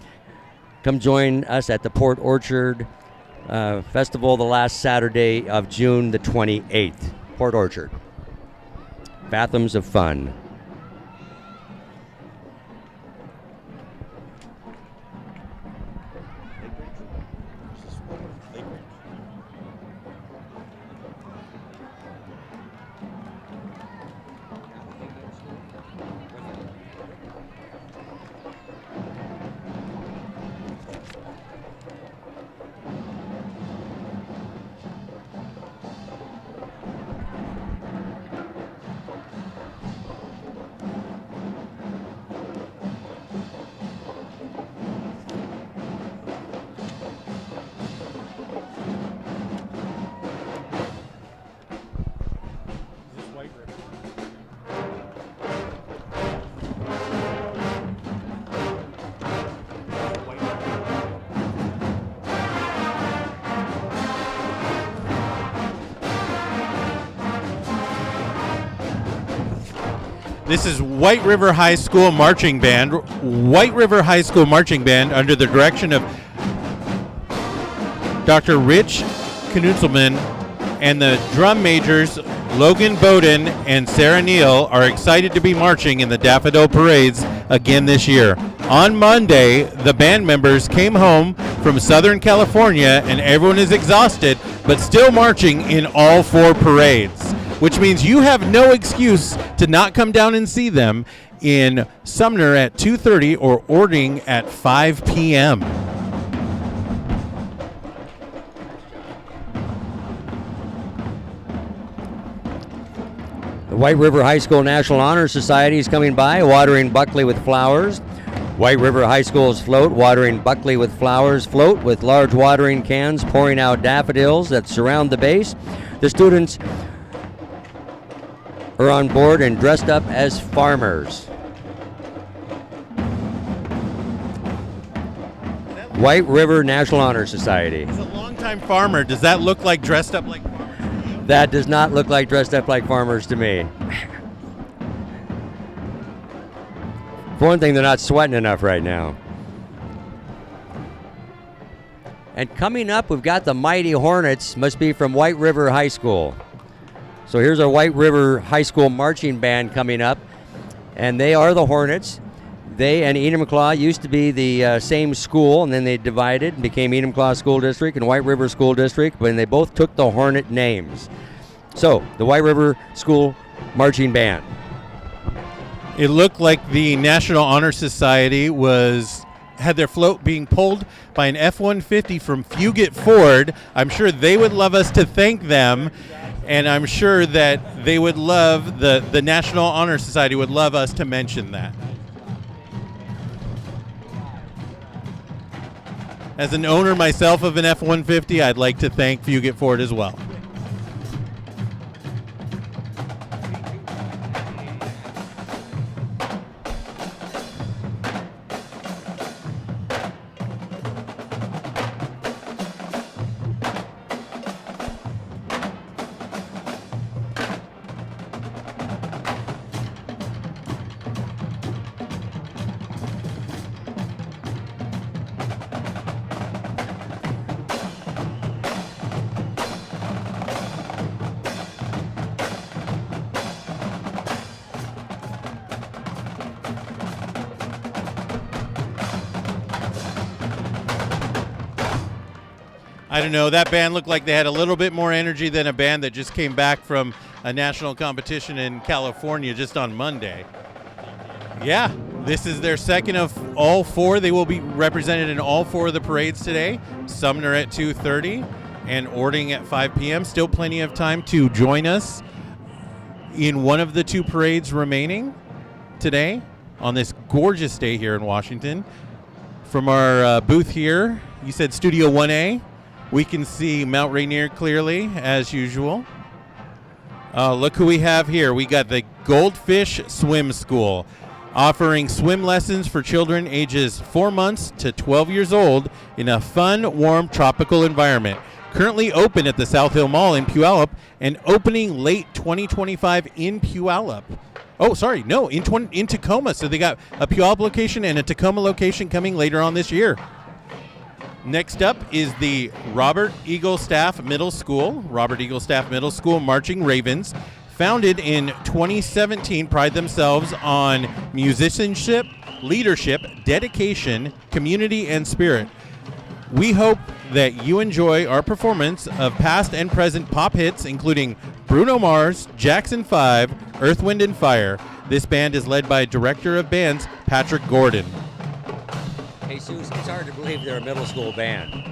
Come join us at the Port Orchard Festival the last Saturday of June the 28th. Port Orchard. Fathoms of Fun. This is White River High School Marching Band. White River High School Marching Band, under the direction of Dr. Rich Knutzelman, and the drum majors Logan Bowden and Sarah Neal, are excited to be marching in the Daffodil Parades again this year. On Monday, the band members came home from Southern California, and everyone is exhausted, but still marching in all 4 parades, which means you have no excuse to not come down and see them in Sumner at 2:30 or Ording at 5 p.m. The White River High School National Honor Society is coming by, watering Buckley with flowers. White River High School's float, watering Buckley with flowers, float with large watering cans, pouring out daffodils that surround the base. The students are on board and dressed up as farmers. White River National Honor Society. He's a longtime farmer. Does that look like dressed up like? That does not look like dressed up like farmers to me. For one thing, they're not sweating enough right now. And coming up, we've got the Mighty Hornets, must be from White River High School. So here's our White River High School marching band coming up, and they are the Hornets. They and Enumclaw used to be the same school, and then they divided and became Enumclaw School District and White River School District, but they both took the Hornet names. So, the White River School Marching Band. It looked like the National Honor Society had their float being pulled by an F-150 from Fugit Ford. I'm sure they would love us to thank them, and I'm sure that they would love, the National Honor Society would love us to mention that. As an owner myself of an F-150, I'd like to thank Fugit for it as well. I don't know, that band looked like they had a little bit more energy than a band that just came back from a national competition in California just on Monday. Yeah, this is their second of all four. They will be represented in all four of the parades today. Sumner at 2:30 and Ording at 5 p.m. Still plenty of time to join us in one of the two parades remaining today on this gorgeous day here in Washington. From our booth here, you said Studio 1A. We can see Mount Rainier clearly, as usual. Look who we have here. We got the Goldfish Swim School, offering swim lessons for children ages 4 months to 12 years old in a fun, warm, tropical environment. Currently open at the South Hill Mall in Puyallup and opening late 2025 in Puyallup. Oh, sorry, no, in Tacoma. So they got a Puyallup location and a Tacoma location coming later on this year. Next up is the Robert Eagle Staff Middle School. Robert Eagle Staff Middle School Marching Ravens, founded in 2017, pride themselves on musicianship, leadership, dedication, community, and spirit. We hope that you enjoy our performance of past and present pop hits, including Bruno Mars, Jackson 5, Earth, Wind, and Fire. This band is led by Director of Bands, Patrick Gordon. Hey, Sue, it's hard to believe they're a middle school band. They're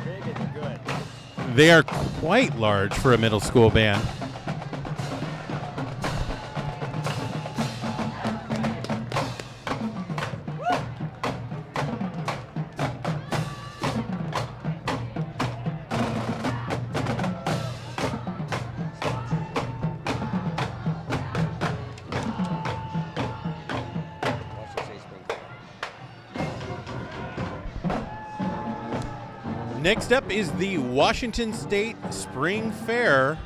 big and good. They are quite large for a middle school band. Next up is the Washington State Spring Fair,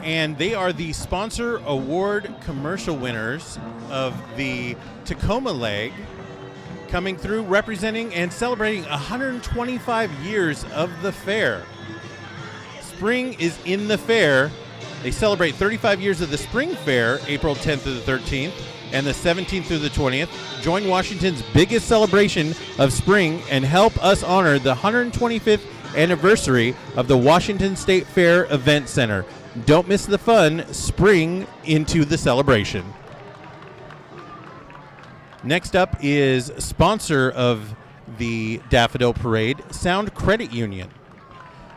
and they are the sponsor award commercial winners of the Tacoma leg, coming through representing and celebrating 125 years of the fair. Spring is in the fair. They celebrate 35 years of the Spring Fair, April 10th through the 13th, and the 17th through the 20th. Join Washington's biggest celebration of spring and help us honor the 125th anniversary of the Washington State Fair Event Center. Don't miss the fun. Spring into the celebration. Next up is sponsor of the Daffodil Parade, Sound Credit Union.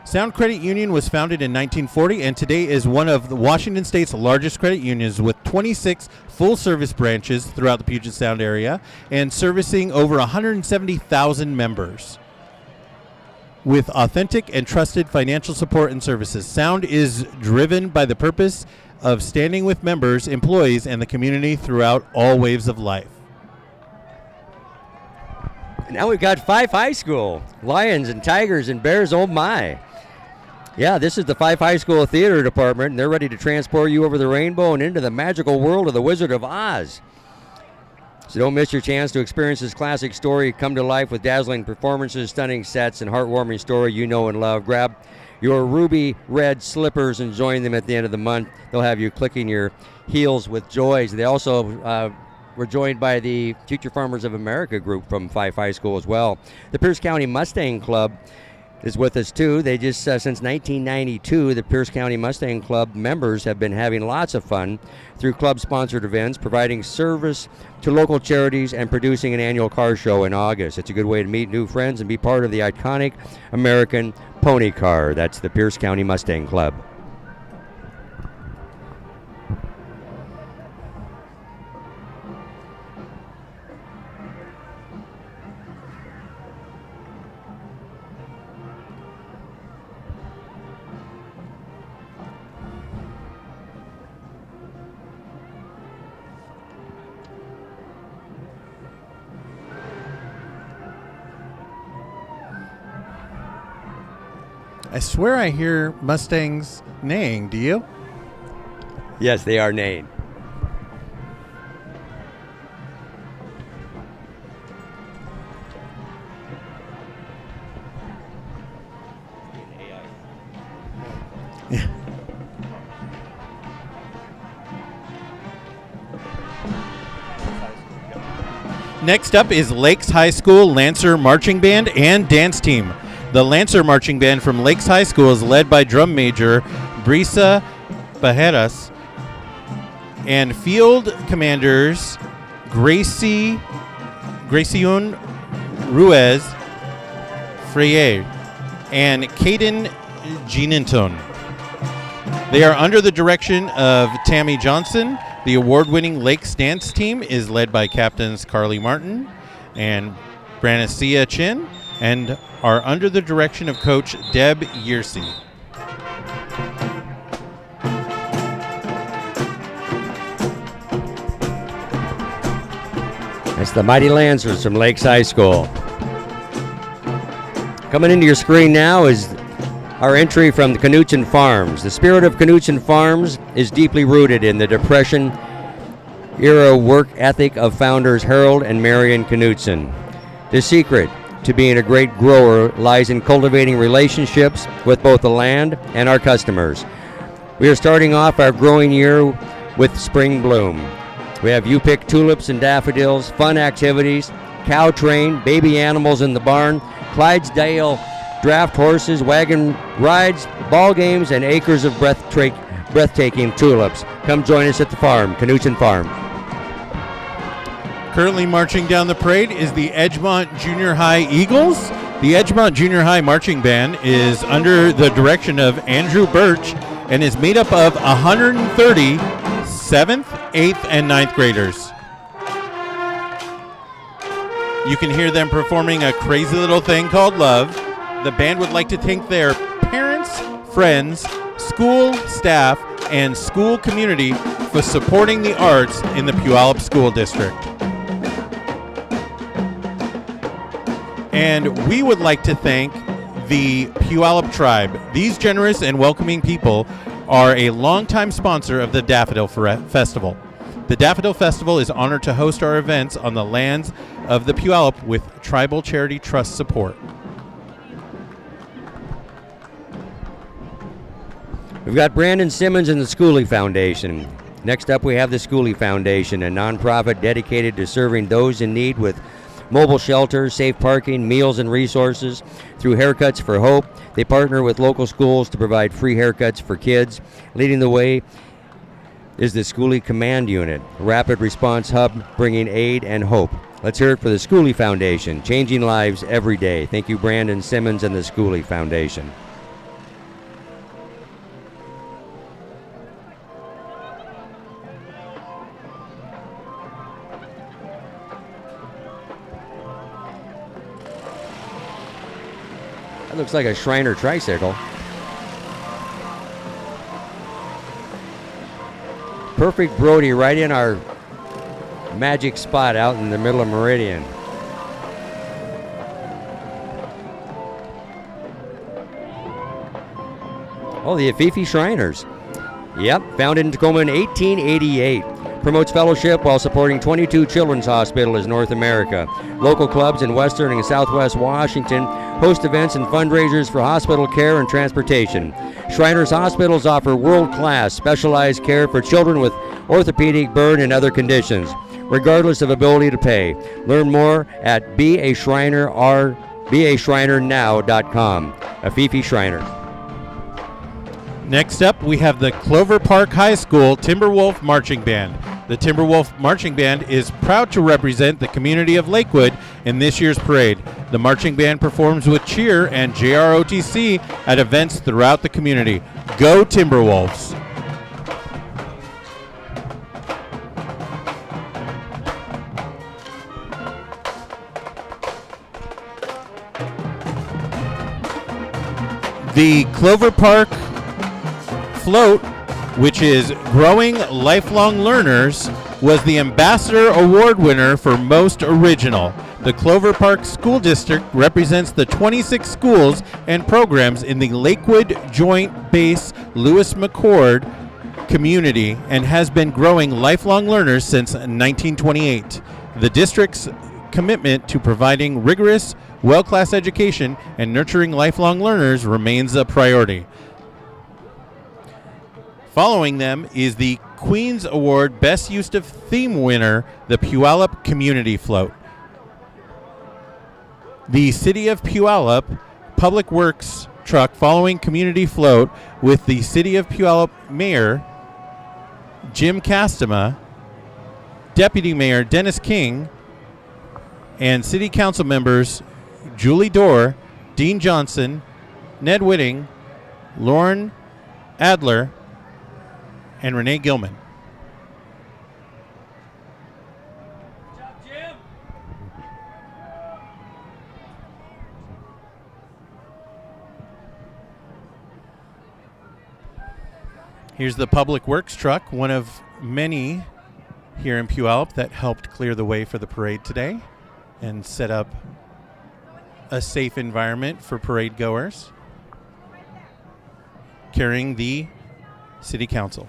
Sound Credit Union was founded in 1940 and today is one of the Washington State's largest credit unions with 26 full-service branches throughout the Puget Sound area and servicing over 170,000 members. With authentic and trusted financial support and services, Sound is driven by the purpose of standing with members, employees, and the community throughout all waves of life. Now we've got Fife High School. Lions and Tigers and Bears, oh my. Yeah, this is the Fife High School Theater Department, and they're ready to transport you over the rainbow and into the magical world of the Wizard of Oz. So don't miss your chance to experience this classic story come to life with dazzling performances, stunning sets, and heartwarming story you know and love. Grab your ruby red slippers and join them at the end of the month. They'll have you clicking your heels with joys. They also were joined by the Future Farmers of America group from Fife High School as well. The Pierce County Mustang Club is with us too. They just, since 1992, the Pierce County Mustang Club members have been having lots of fun through club-sponsored events, providing service to local charities and producing an annual car show in August. It's a good way to meet new friends and be part of the iconic American pony car. That's the Pierce County Mustang Club. I swear I hear Mustangs neighing. Do you? Yes, they are neighing. Next up is Lakes High School Lancer Marching Band and Dance Team. The Lancer Marching Band from Lakes High School is led by drum major Brisa Bajeras and field commanders Graciun Ruiz Freire and Caden Jeaninton. They are under the direction of Tammy Johnson. The award-winning Lakes Dance Team is led by captains Carly Martin and Branicia Chin and are under the direction of coach Deb Yearsey. That's the Mighty Lancers from Lakes High School. Coming into your screen now is our entry from the Knutson Farms. The spirit of Knutson Farms is deeply rooted in the Depression-era work ethic of founders Harold and Marion Knutson. The secret to being a great grower lies in cultivating relationships with both the land and our customers. We are starting off our growing year with spring bloom. We have you-pick tulips and daffodils, fun activities, cow train, baby animals in the barn, Clydesdale draft horses, wagon rides, ball games, and acres of breathtaking tulips. Come join us at the farm, Knutson Farm. Currently marching down the parade is the Edgemont Junior High Eagles. The Edgemont Junior High Marching Band is under the direction of Andrew Birch and is made up of 130 7th, 8th, and 9th graders. You can hear them performing a crazy little thing called Love. The band would like to thank their parents, friends, school staff, and school community for supporting the arts in the Puyallup School District. And we would like to thank the Puyallup Tribe. These generous and welcoming people are a longtime sponsor of the Daffodil Festival. The Daffodil Festival is honored to host our events on the lands of the Puyallup with Tribal Charity Trust support. We've got Brandon Simmons and the Schooley Foundation. Next up, we have the Schooley Foundation, a nonprofit dedicated to serving those in need with mobile shelters, safe parking, meals, and resources. Through Haircuts for Hope, they partner with local schools to provide free haircuts for kids. Leading the way is the Schooley Command Unit, a rapid response hub bringing aid and hope. Let's hear it for the Schooley Foundation, changing lives every day. Thank you, Brandon Simmons and the Schooley Foundation. That looks like a Shriner tricycle. Perfect Brody right in our magic spot out in the middle of Meridian. Oh, the Afifi Shriners. Yep, founded in Tacoma in 1888. Promotes fellowship while supporting 22 children's hospitals in North America. Local clubs in Western and Southwest Washington host events and fundraisers for hospital care and transportation. Shriners Hospitals offer world-class specialized care for children with orthopedic, burn, and other conditions, regardless of ability to pay. Learn more at bashrinernow.com. Afifi Shriner. Next up, we have the Clover Park High School Timberwolf Marching Band. The Timberwolf Marching Band is proud to represent the community of Lakewood in this year's parade. The marching band performs with cheer and JROTC at events throughout the community. Go Timberwolves! The Clover Park Float, which is growing lifelong learners was the Ambassador Award winner for Most Original. The Clover Park School District represents the 26 schools and programs in the Lakewood Joint Base Lewis McCord community and has been growing lifelong learners since 1928. The district's commitment to providing rigorous, world-class education and nurturing lifelong learners remains a priority. Following them is the Queen's Award Best Use of Theme winner, the Puyallup Community Float. The City of Puyallup Public Works truck following Community Float with the City of Puyallup Mayor Jim Castema, Deputy Mayor Dennis King, and City Council members Julie Dorr, Dean Johnson, Ned Whitting, Lauren Adler, and Renee Gilman. Good job, Jim. Here's the Public Works truck, one of many here in Puyallup that helped clear the way for the parade today and set up a safe environment for parade goers, carrying the City Council.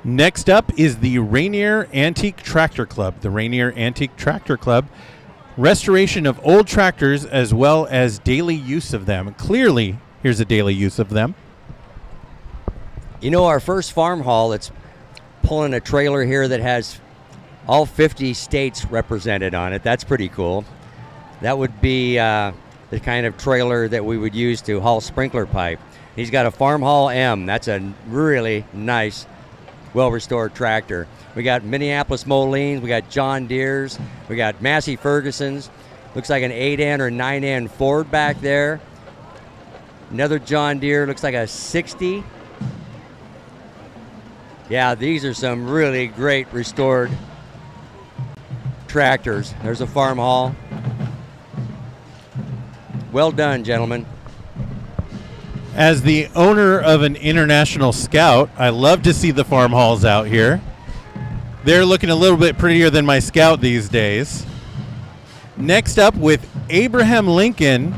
Next up is the Rainier Antique Tractor Club. The Rainier Antique Tractor Club, restoration of old tractors as well as daily use of them. Clearly, here's a daily use of them. You know, our first farm hall, it's pulling a trailer here that has all 50 states represented on it. That's pretty cool. That would be the kind of trailer that we would use to haul sprinkler pipe. He's got a Farm Hall M. That's a really nice, well-restored tractor. We got Minneapolis Molines, we got John Deere's, we got Massey Ferguson's. Looks like an 8N or 9N Ford back there. Another John Deere, looks like a 60. Yeah, these are some really great restored tractors. There's a Farm Hall. Well done, gentlemen. As the owner of an international scout, I love to see the farm halls out here. They're looking a little bit prettier than my Scout these days. Next up, with Abraham Lincoln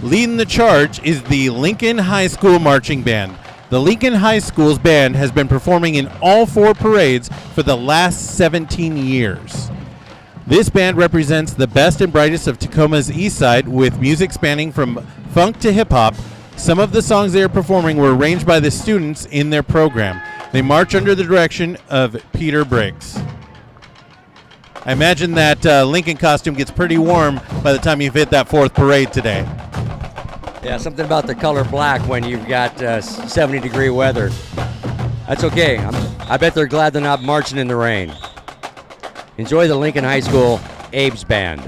leading the charge, is the Lincoln High School Marching Band. The Lincoln High School's band has been performing in all 4 parades for the last 17 years. This band represents the best and brightest of Tacoma's East Side, with music spanning from funk to hip-hop. Some of the songs they are performing were arranged by the students in their program. They march under the direction of Peter Briggs. I imagine that Lincoln costume gets pretty warm by the time you've hit that 4th parade today. Yeah, something about the color black when you've got 70-degree weather. That's okay. I bet they're glad they're not marching in the rain. Enjoy the Lincoln High School Abe's Band.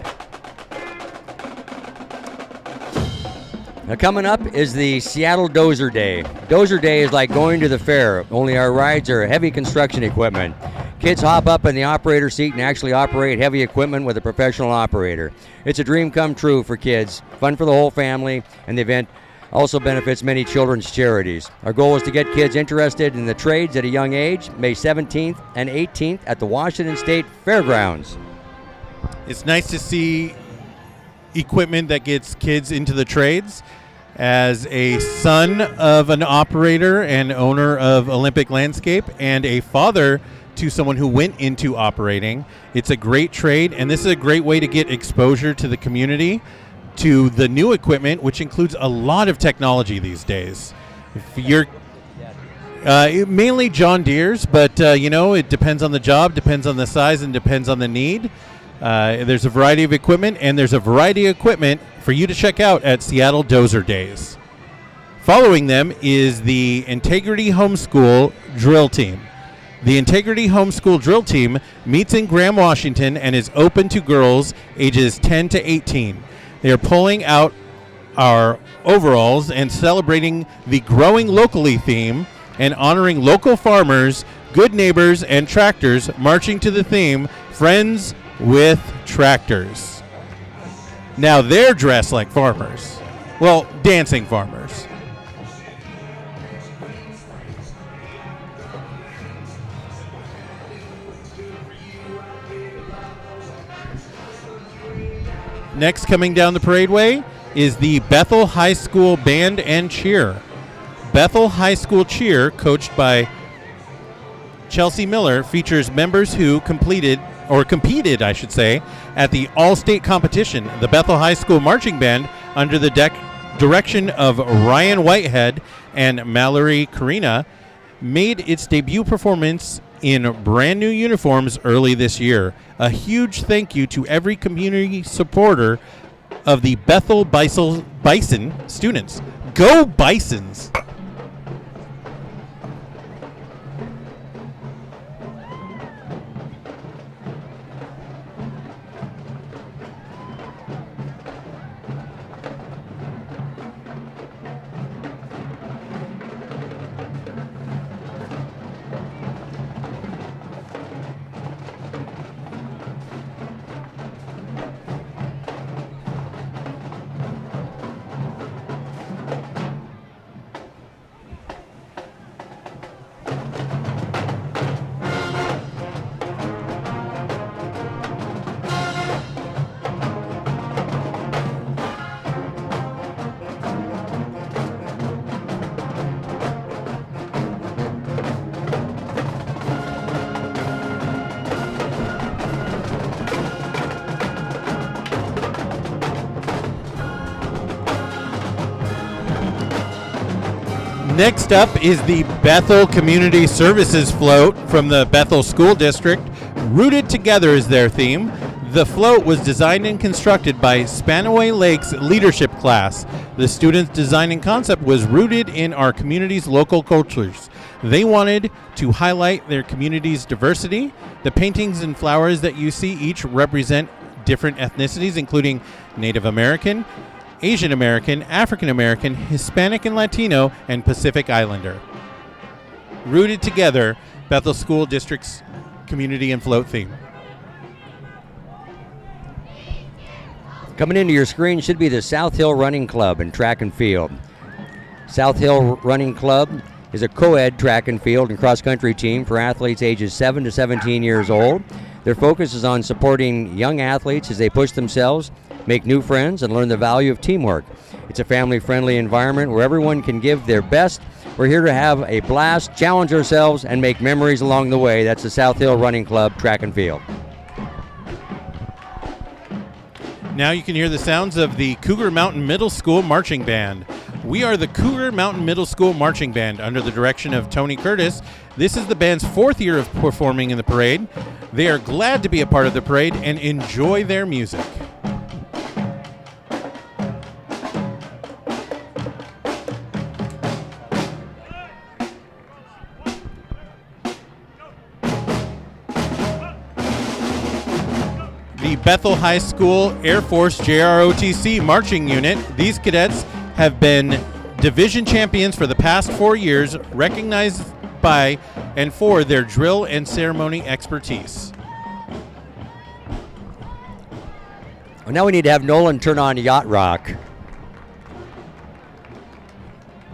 Now coming up is the Seattle Dozer Day. Dozer Day is like going to the fair, only our rides are heavy construction equipment. Kids hop up in the operator seat and actually operate heavy equipment with a professional operator. It's a dream come true for kids, fun for the whole family, and the event also benefits many children's charities. Our goal is to get kids interested in the trades at a young age, May 17th and 18th at the Washington State Fairgrounds. It's nice to see equipment that gets kids into the trades. As a son of an operator and owner of Olympic Landscape and a father to someone who went into operating, it's a great trade, and this is a great way to get exposure to the community, to the new equipment, which includes a lot of technology these days. If you're mainly John Deere's, but it depends on the job, depends on the size, and depends on the need. There's a variety of equipment, and there's a variety of equipment for you to check out at Seattle Dozer Days. Following them is the Integrity Homeschool Drill Team. The Integrity Homeschool Drill Team meets in Graham, Washington, and is open to girls ages 10 to 18. They are pulling out our overalls and celebrating the Growing Locally theme and honoring local farmers, good neighbors, and tractors, marching to the theme, Friends with Tractors. Now they're dressed like farmers. Well, dancing farmers. Next, coming down the paradeway is the Bethel High School Band and Cheer. Bethel High School Cheer, coached by Chelsea Miller, features members who competed, I should say, at the all-state competition. The Bethel High School Marching Band, under the direction of Ryan Whitehead and Mallory Karina, made its debut performance in brand new uniforms early this year. A huge thank you to every community supporter of the Bethel Bison students. Go Bisons! Next up is the Bethel Community Services Float from the Bethel School District. Rooted Together is their theme. The float was designed and constructed by Spanaway Lake's leadership class. The students' design and concept was rooted in our community's local cultures. They wanted to highlight their community's diversity. The paintings and flowers that you see each represent different ethnicities, including Native American, Asian American, African American, Hispanic and Latino, and Pacific Islander. Rooted Together, Bethel School District's community and float theme. Coming into your screen should be the South Hill Running Club and Track and Field. South Hill Running Club is a co-ed track and field and cross-country team for athletes ages 7 to 17 years old. Their focus is on supporting young athletes as they push themselves, make new friends, and learn the value of teamwork. It's a family-friendly environment where everyone can give their best. We're here to have a blast, challenge ourselves, and make memories along the way. That's the South Hill Running Club Track and Field. Now you can hear the sounds of the Cougar Mountain Middle School Marching Band. We are the Cougar Mountain Middle School Marching Band under the direction of Tony Curtis. This is the band's 4th year of performing in the parade. They are glad to be a part of the parade and enjoy their music. The Bethel High School Air Force JROTC Marching Unit. These cadets have been division champions for the past 4 years, recognized by and for their drill and ceremony expertise. Well, now we need to have Nolan turn on Yacht Rock.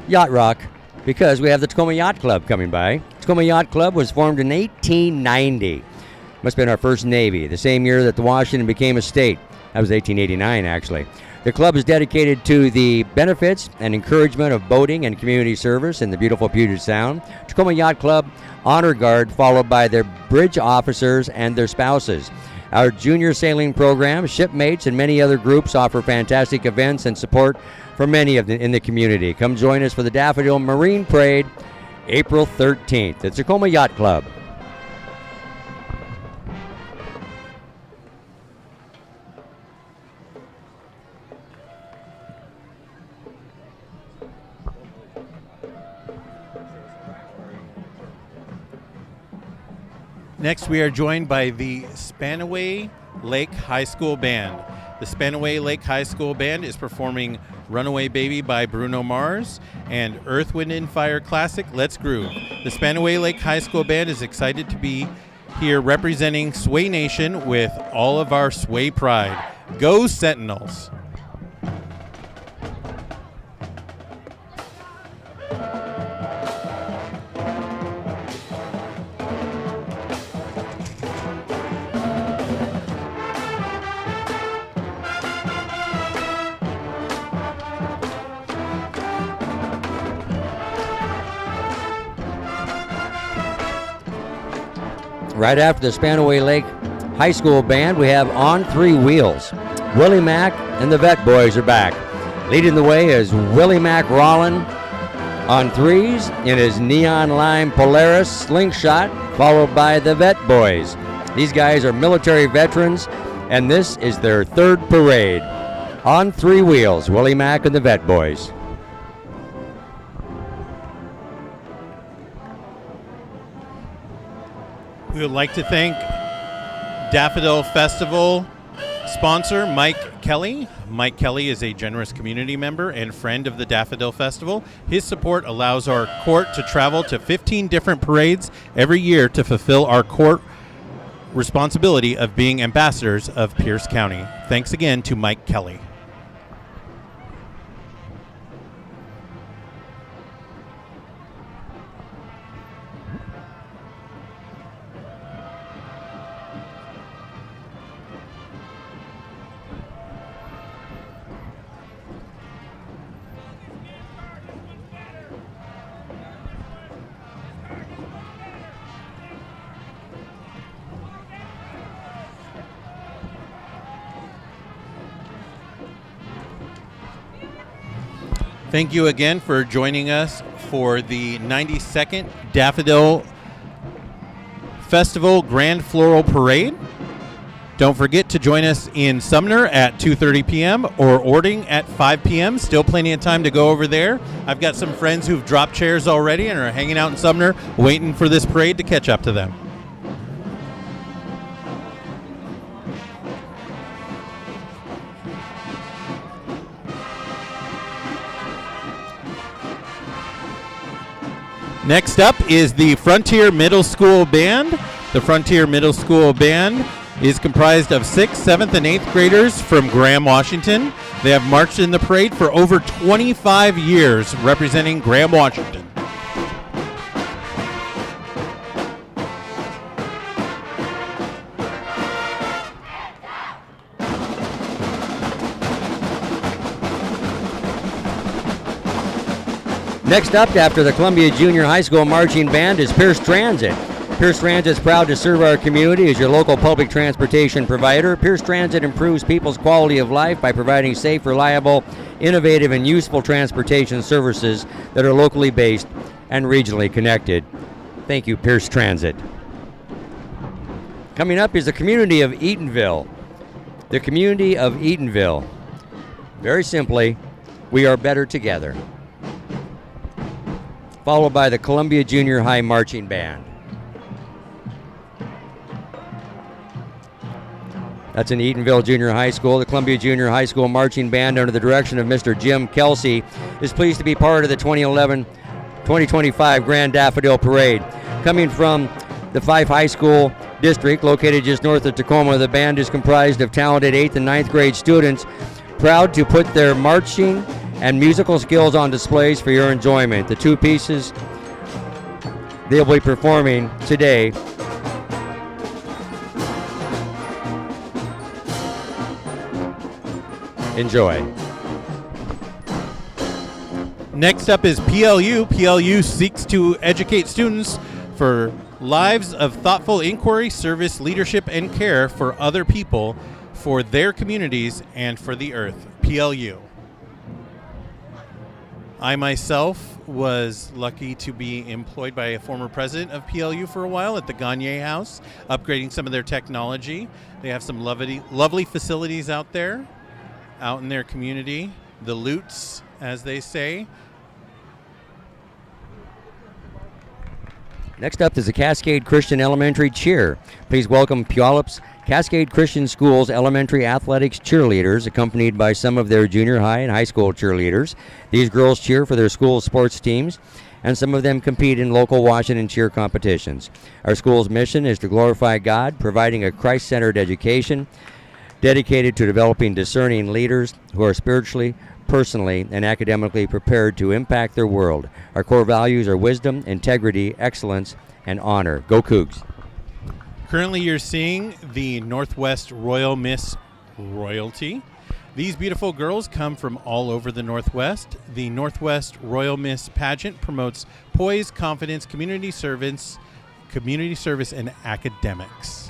Yacht Rock, because we have the Tacoma Yacht Club coming by. Tacoma Yacht Club was formed in 1890. Must have been our first Navy, the same year that the Washington became a state. That was 1889, actually. The club is dedicated to the benefits and encouragement of boating and community service in the beautiful Puget Sound. Tacoma Yacht Club Honor Guard, followed by their bridge officers and their spouses. Our junior sailing program, shipmates, and many other groups offer fantastic events and support for many of in the community. Come join us for the Daffodil Marine Parade, April 13th. The Tacoma Yacht Club. Next, we are joined by the Spanaway Lake High School Band. The Spanaway Lake High School Band is performing Runaway Baby by Bruno Mars and Earth, Wind, and Fire classic Let's Groove. The Spanaway Lake High School Band is excited to be here representing Sway Nation with all of our Sway pride. Go Sentinels! Right after the Spanaway Lake High School Band, we have On Three Wheels. Willie Mack and the Vet Boys are back. Leading the way is Willie Mack Rollin on threes in his neon lime Polaris slingshot, followed by the Vet Boys. These guys are military veterans, and this is their third parade. On Three Wheels, Willie Mack and the Vet Boys. We would like to thank Daffodil Festival sponsor Mike Kelly. Mike Kelly is a generous community member and friend of the Daffodil Festival. His support allows our court to travel to 15 different parades every year to fulfill our court responsibility of being ambassadors of Pierce County. Thanks again to Mike Kelly. Thank you again for joining us for the 92nd Daffodil Festival Grand Floral Parade. Don't forget to join us in Sumner at 2:30 p.m. or Ording at 5 p.m. Still plenty of time to go over there. I've got some friends who've dropped chairs already and are hanging out in Sumner waiting for this parade to catch up to them. Next up is the Frontier Middle School Band. The Frontier Middle School Band is comprised of 6th, 7th, and 8th graders from Graham, Washington. They have marched in the parade for over 25 years, representing Graham, Washington. Next up, after the Columbia Junior High School Marching Band, is Pierce Transit. Pierce Transit is proud to serve our community as your local public transportation provider. Pierce Transit improves people's quality of life by providing safe, reliable, innovative, and useful transportation services that are locally based and regionally connected. Thank you, Pierce Transit. Coming up is the community of Eatonville. The community of Eatonville. Very simply, we are better together. Followed by the Columbia Junior High Marching Band. That's in Eatonville Junior High School. The Columbia Junior High School Marching Band, under the direction of Mr. Jim Kelsey, is pleased to be part of the 2011-2025 Grand Daffodil Parade. Coming from the Fife High School District, located just north of Tacoma, the band is comprised of talented 8th and 9th grade students, proud to put their marching and musical skills on displays for your enjoyment. The two pieces they'll be performing today enjoy. Next up is PLU. PLU seeks to educate students for lives of thoughtful inquiry, service, leadership, and care for other people, for their communities, and for the earth. PLU. I myself was lucky to be employed by a former president of PLU for a while at the Gagne House, upgrading some of their technology. They have some lovely facilities out there, out in their community. The Loots, as they say. Next up is the Cascade Christian Elementary Cheer. Please welcome Puyallup's Cascade Christian School's elementary athletics cheerleaders, accompanied by some of their junior high and high school cheerleaders. These girls cheer for their school sports teams, and some of them compete in local Washington cheer competitions. Our school's mission is to glorify God, providing a Christ-centered education dedicated to developing discerning leaders who are spiritually, personally, and academically prepared to impact their world. Our core values are wisdom, integrity, excellence, and honor. Go Cougs. Currently, you're seeing the Northwest Royal Miss Royalty. These beautiful girls come from all over the Northwest. The Northwest Royal Miss pageant promotes poise, confidence, community service, and academics.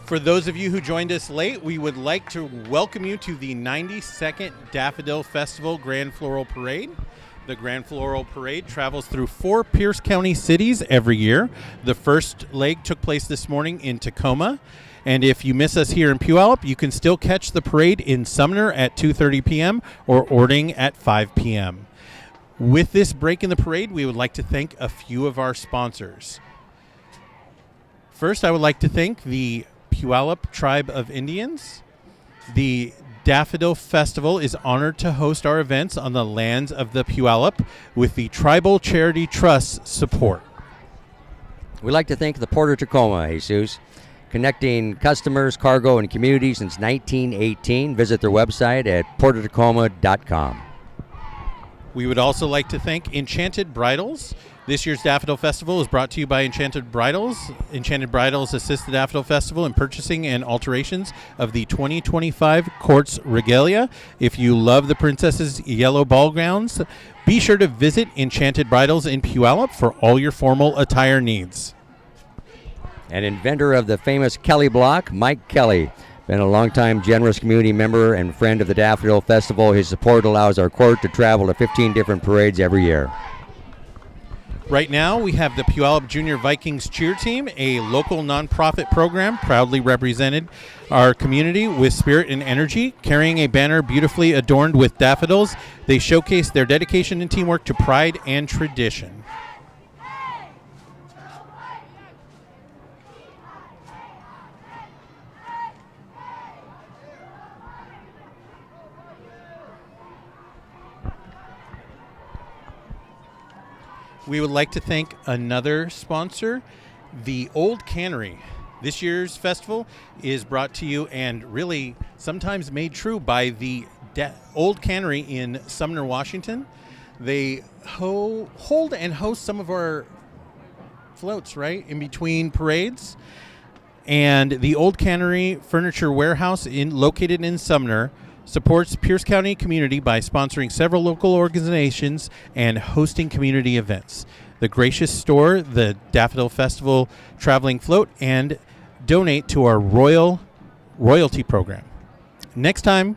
For those of you who joined us late, we would like to welcome you to the 92nd Daffodil Festival Grand Floral Parade. The Grand Floral Parade travels through 4 Pierce County cities every year. The first leg took place this morning in Tacoma. And if you miss us here in Puyallup, you can still catch the parade in Sumner at 2:30 p.m. or Ording at 5 p.m. With this break in the parade, we would like to thank a few of our sponsors. First, I would like to thank the Puyallup Tribe of Indians. The Daffodil Festival is honored to host our events on the lands of the Puyallup with the Tribal Charity Trust's support. We'd like to thank the Port of Tacoma, Jesus, connecting customers, cargo, and community since 1918. Visit their website at portoftacoma.com. We would also like to thank Enchanted Bridals. This year's Daffodil Festival is brought to you by Enchanted Bridals. Enchanted Bridals assists the Daffodil Festival in purchasing and alterations of the 2025 Quartz Regalia. If you love the princess's yellow ball gowns, be sure to visit Enchanted Bridals in Puyallup for all your formal attire needs. And inventor of the famous Kelly Block, Mike Kelly. Been a longtime generous community member and friend of the Daffodil Festival. His support allows our court to travel to 15 different parades every year. Right now, we have the Puyallup Junior Vikings cheer team, a local nonprofit program proudly represented our community with spirit and energy. Carrying a banner beautifully adorned with daffodils, they showcase their dedication and teamwork to pride and tradition. We would like to thank another sponsor, the Old Cannery. This year's festival is brought to you and really sometimes made true by the Old Cannery in Sumner, Washington. They hold and host some of our floats, right, in between parades. And the Old Cannery Furniture Warehouse located in Sumner supports Pierce County community by sponsoring several local organizations and hosting community events. The Gracious Store, the Daffodil Festival Traveling Float, and donate to our Royalty program. Next time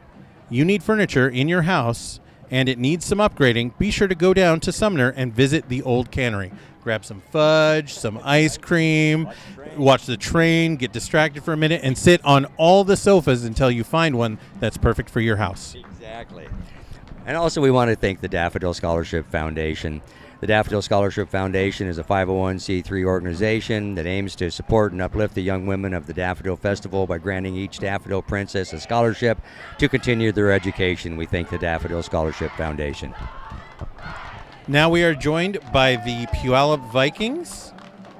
you need furniture in your house and it needs some upgrading, be sure to go down to Sumner and visit the Old Cannery. Grab some fudge, some ice cream, watch the train, get distracted for a minute, and sit on all the sofas until you find one that's perfect for your house. Exactly. And also we want to thank the Daffodil Scholarship Foundation. The Daffodil Scholarship Foundation is a 501c3 organization that aims to support and uplift the young women of the Daffodil Festival by granting each Daffodil Princess a scholarship to continue their education. We thank the Daffodil Scholarship Foundation. Now we are joined by the Puyallup Vikings,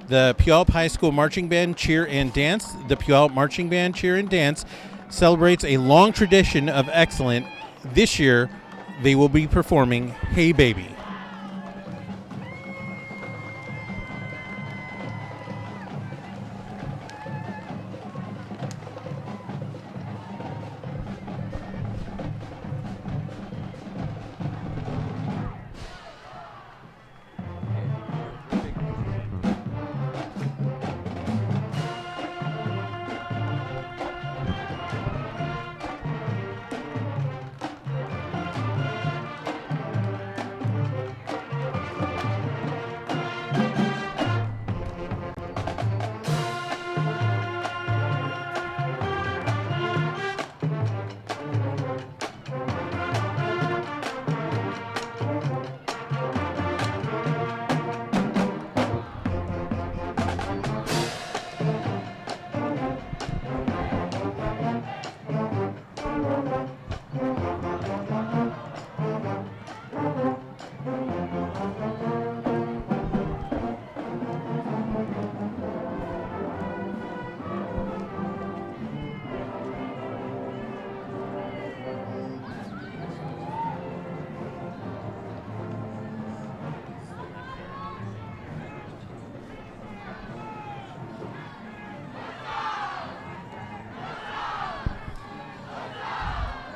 the Puyallup High School Marching Band Cheer and Dance. The Puyallup Marching Band Cheer and Dance celebrates a long tradition of excellence. This year, they will be performing Hey Baby.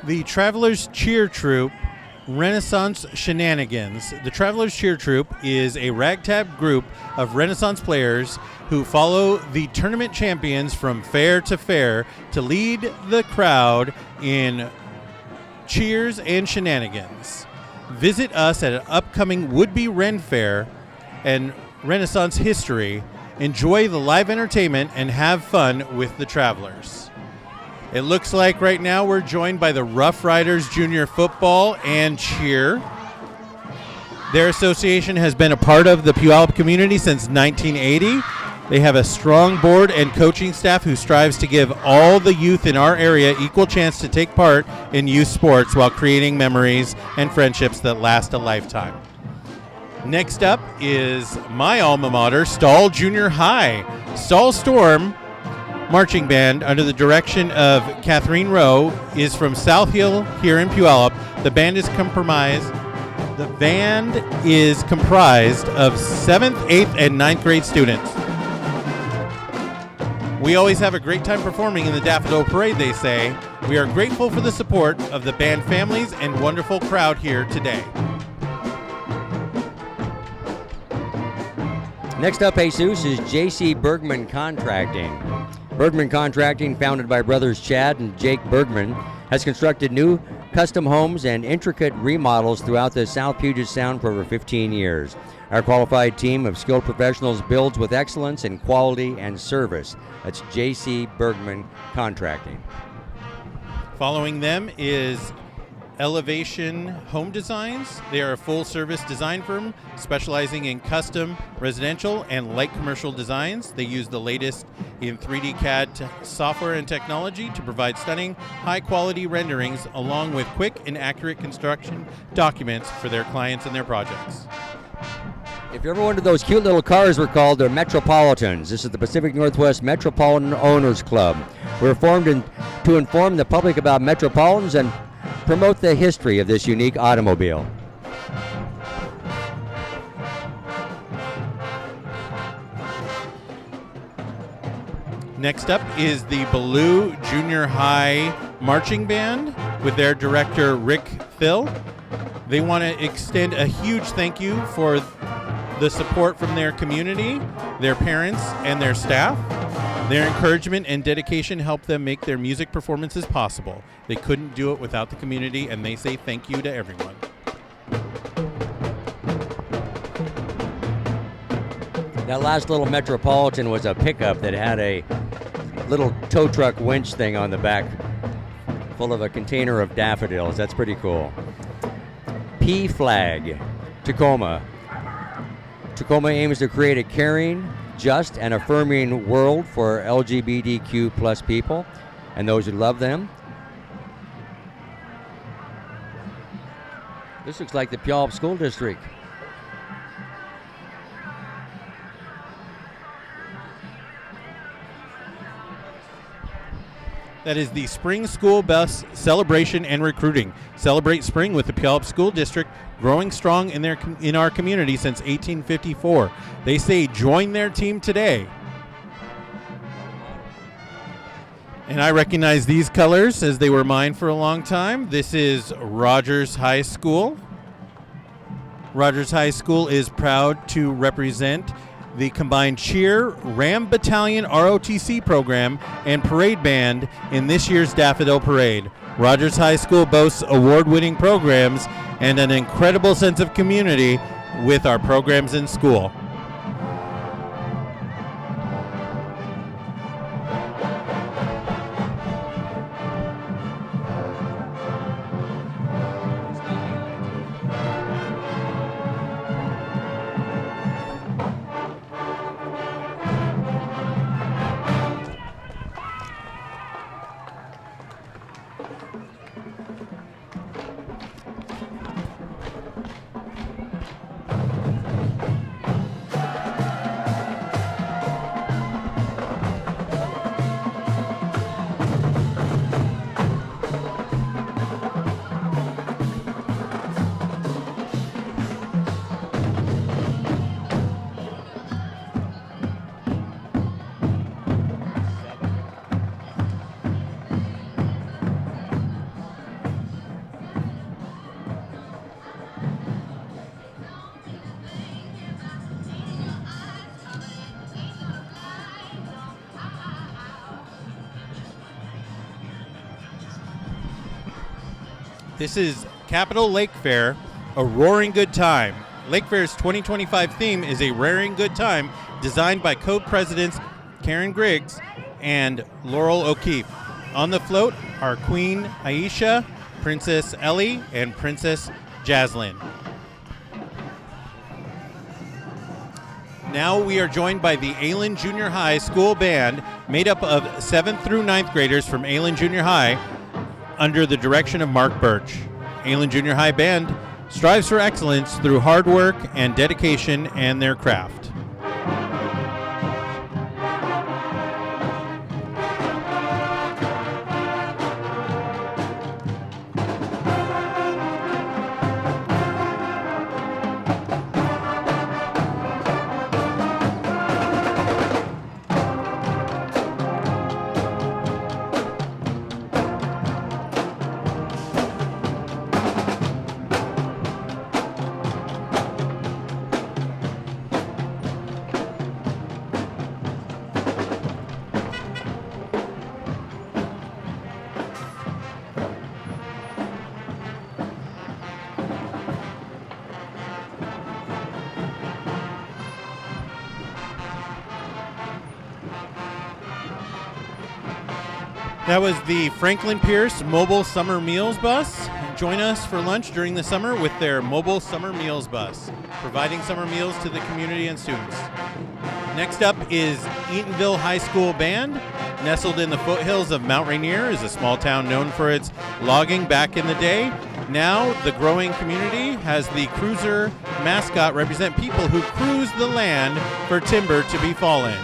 The Travelers Cheer Troupe Renaissance Shenanigans. The Travelers Cheer Troupe is a ragtag group of Renaissance players who follow the tournament champions from fair to fair to lead the crowd in cheers and shenanigans. Visit us at an upcoming would-be Ren Fair and Renaissance history. Enjoy the live entertainment and have fun with the Travelers. It looks like right now we're joined by the Rough Riders Junior Football and Cheer. Their association has been a part of the Puyallup community since 1980. They have a strong board and coaching staff who strives to give all the youth in our area equal chance to take part in youth sports while creating memories and friendships that last a lifetime. Next up is my alma mater, Stall Junior High. Stall Storm Marching Band, under the direction of Catherine Rowe, is from South Hill here in Puyallup. The band is comprised of 7th, 8th, and 9th grade students. We always have a great time performing in the Daffodil Parade, they say. We are grateful for the support of the band families and wonderful crowd here today. Next up, Jesus, is J.C. Bergman Contracting. Bergman Contracting, founded by brothers Chad and Jake Bergman, has constructed new custom homes and intricate remodels throughout the South Puget Sound for over 15 years. Our qualified team of skilled professionals builds with excellence in quality and service. That's J.C. Bergman Contracting. Following them is Elevation Home Designs. They are a full-service design firm specializing in custom residential and light commercial designs. They use the latest in 3D CAD software and technology to provide stunning, high-quality renderings along with quick and accurate construction documents for their clients and their projects. If you ever wondered, those cute little cars were called, they're Metropolitans. This is the Pacific Northwest Metropolitan Owners Club. We're formed to inform the public about Metropolitans and promote the history of this unique automobile. Next up is the Ballou Junior High Marching Band with their director Rick Thill. They want to extend a huge thank you for the support from their community, their parents, and their staff. Their encouragement and dedication help them make their music performances possible. They couldn't do it without the community, and they say thank you to everyone. That last little Metropolitan was a pickup that had a little tow truck winch thing on the back full of a container of daffodils. That's pretty cool. P-Flag, Tacoma. Tacoma aims to create a caring, just, and affirming world for LGBTQ plus people and those who love them. This looks like the Puyallup School District. That is the Spring School Bus Celebration and Recruiting. Celebrate spring with the Puyallup School District, growing strong in our community since 1854. They say join their team today. And I recognize these colors as they were mine for a long time. This is Rogers High School. Rogers High School is proud to represent the combined cheer, Ram Battalion ROTC program, and parade band in this year's Daffodil Parade. Rogers High School boasts award-winning programs and an incredible sense of community with our programs in school. This is Capital Lake Fair, a roaring good time. Lake Fair's 2025 theme is a raring good time, designed by co-presidents Karen Griggs and Laurel O'Keefe. On the float are Queen Aisha, Princess Ellie, and Princess Jaslyn. Now we are joined by the Aylen Junior High School Band, made up of 7th through 9th graders from Aylen Junior High, under the direction of Mark Birch. Aylen Junior High Band strives for excellence through hard work and dedication and their craft. That was the Franklin Pierce Mobile Summer Meals Bus. Join us for lunch during the summer with their Mobile Summer Meals Bus, providing summer meals to the community and students. Next up is Eatonville High School Band. Nestled in the foothills of Mount Rainier is a small town known for its logging back in the day. Now, the growing community has the cruiser mascot represent people who cruise the land for timber to be fallen.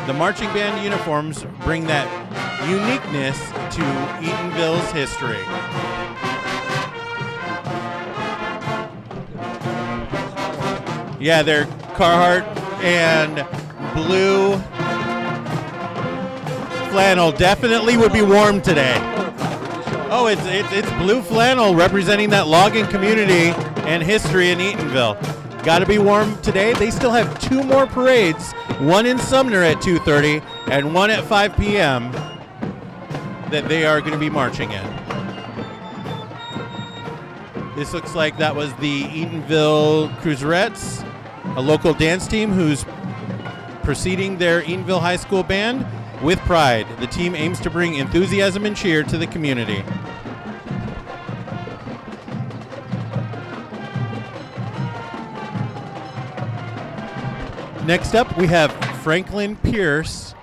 The marching band uniforms bring that uniqueness to Eatonville's history. Yeah, they're Carhartt and blue flannel. Definitely would be warm today. Oh, it's blue flannel representing that logging community and history in Eatonville. Got to be warm today. They still have 2 more parades, one in Sumner at 2:30 and one at 5 p.m. that they are going to be marching in. This looks like that was the Eatonville Cruiserettes, a local dance team who's preceding their Eatonville High School Band with pride. The team aims to bring enthusiasm and cheer to the community. Next up, we have Franklin Pierce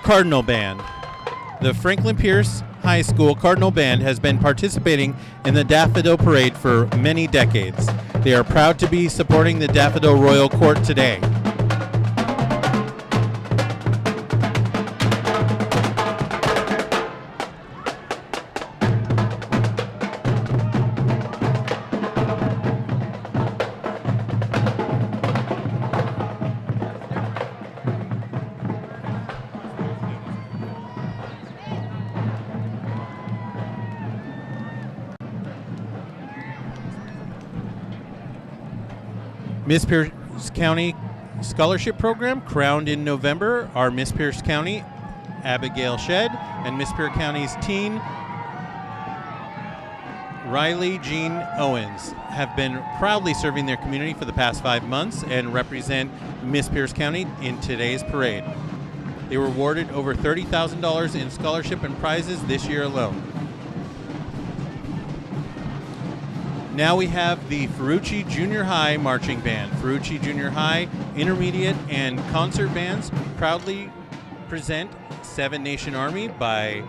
Cardinal Band. The Franklin Pierce High School Cardinal Band has been participating in the Daffodil Parade for many decades. They are proud to be supporting the Daffodil Royal Court today. Miss Pierce County Scholarship Program crowned in November are Miss Pierce County Abigail Shedd and Miss Pierce County's teen Riley Jean Owens have been proudly serving their community for the past 5 months and represent Miss Pierce County in today's parade. They were awarded over $30,000 in scholarship and prizes this year alone. Now we have the Ferrucci Junior High Marching Band. Ferrucci Junior High Intermediate and Concert Bands proudly present Seven Nation Army by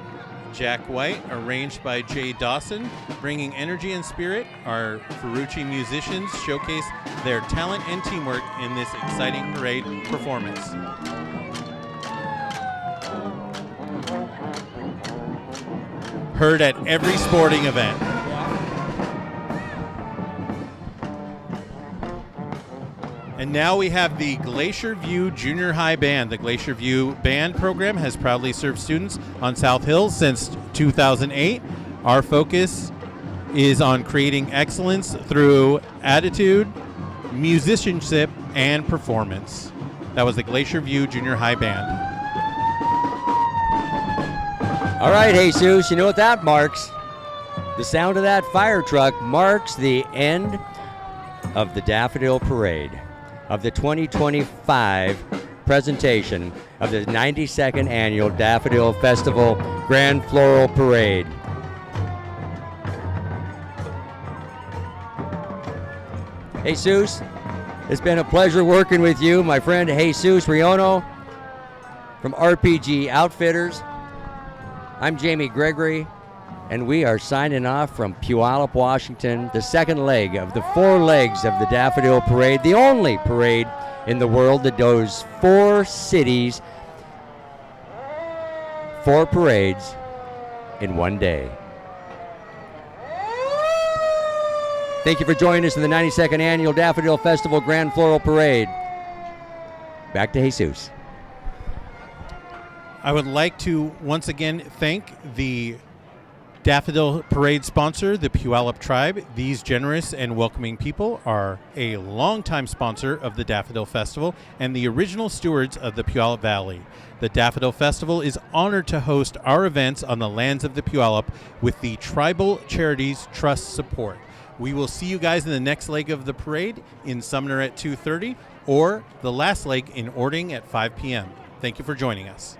Jack White, arranged by Jay Dawson. Bringing energy and spirit, our Ferrucci musicians showcase their talent and teamwork in this exciting parade performance. Heard at every sporting event. And now we have the Glacier View Junior High Band. The Glacier View Band program has proudly served students on South Hill since 2008. Our focus is on creating excellence through attitude, musicianship, and performance. That was the Glacier View Junior High Band. All right, Jesus, you know what that marks? The sound of that fire truck marks the end of the Daffodil Parade, of the 2025 presentation of the 92nd Annual Daffodil Festival Grand Floral Parade. Jesus, it's been a pleasure working with you, my friend Jesus Riono from RPG Outfitters. I'm Jamie Gregory, and we are signing off from Puyallup, Washington, the second leg of the 4 legs of the Daffodil Parade, the only parade in the world that does 4 cities, 4 parades in one day. Thank you for joining us in the 92nd Annual Daffodil Festival Grand Floral Parade. Back to Jesus. I would like to once again thank the Daffodil Parade sponsor, the Puyallup Tribe. These generous and welcoming people are a longtime sponsor of the Daffodil Festival and the original stewards of the Puyallup Valley. The Daffodil Festival is honored to host our events on the lands of the Puyallup with the Tribal Charities Trust support. We will see you guys in the next leg of the parade in Sumner at 2:30 or the last leg in Ording at 5 p.m. Thank you for joining us.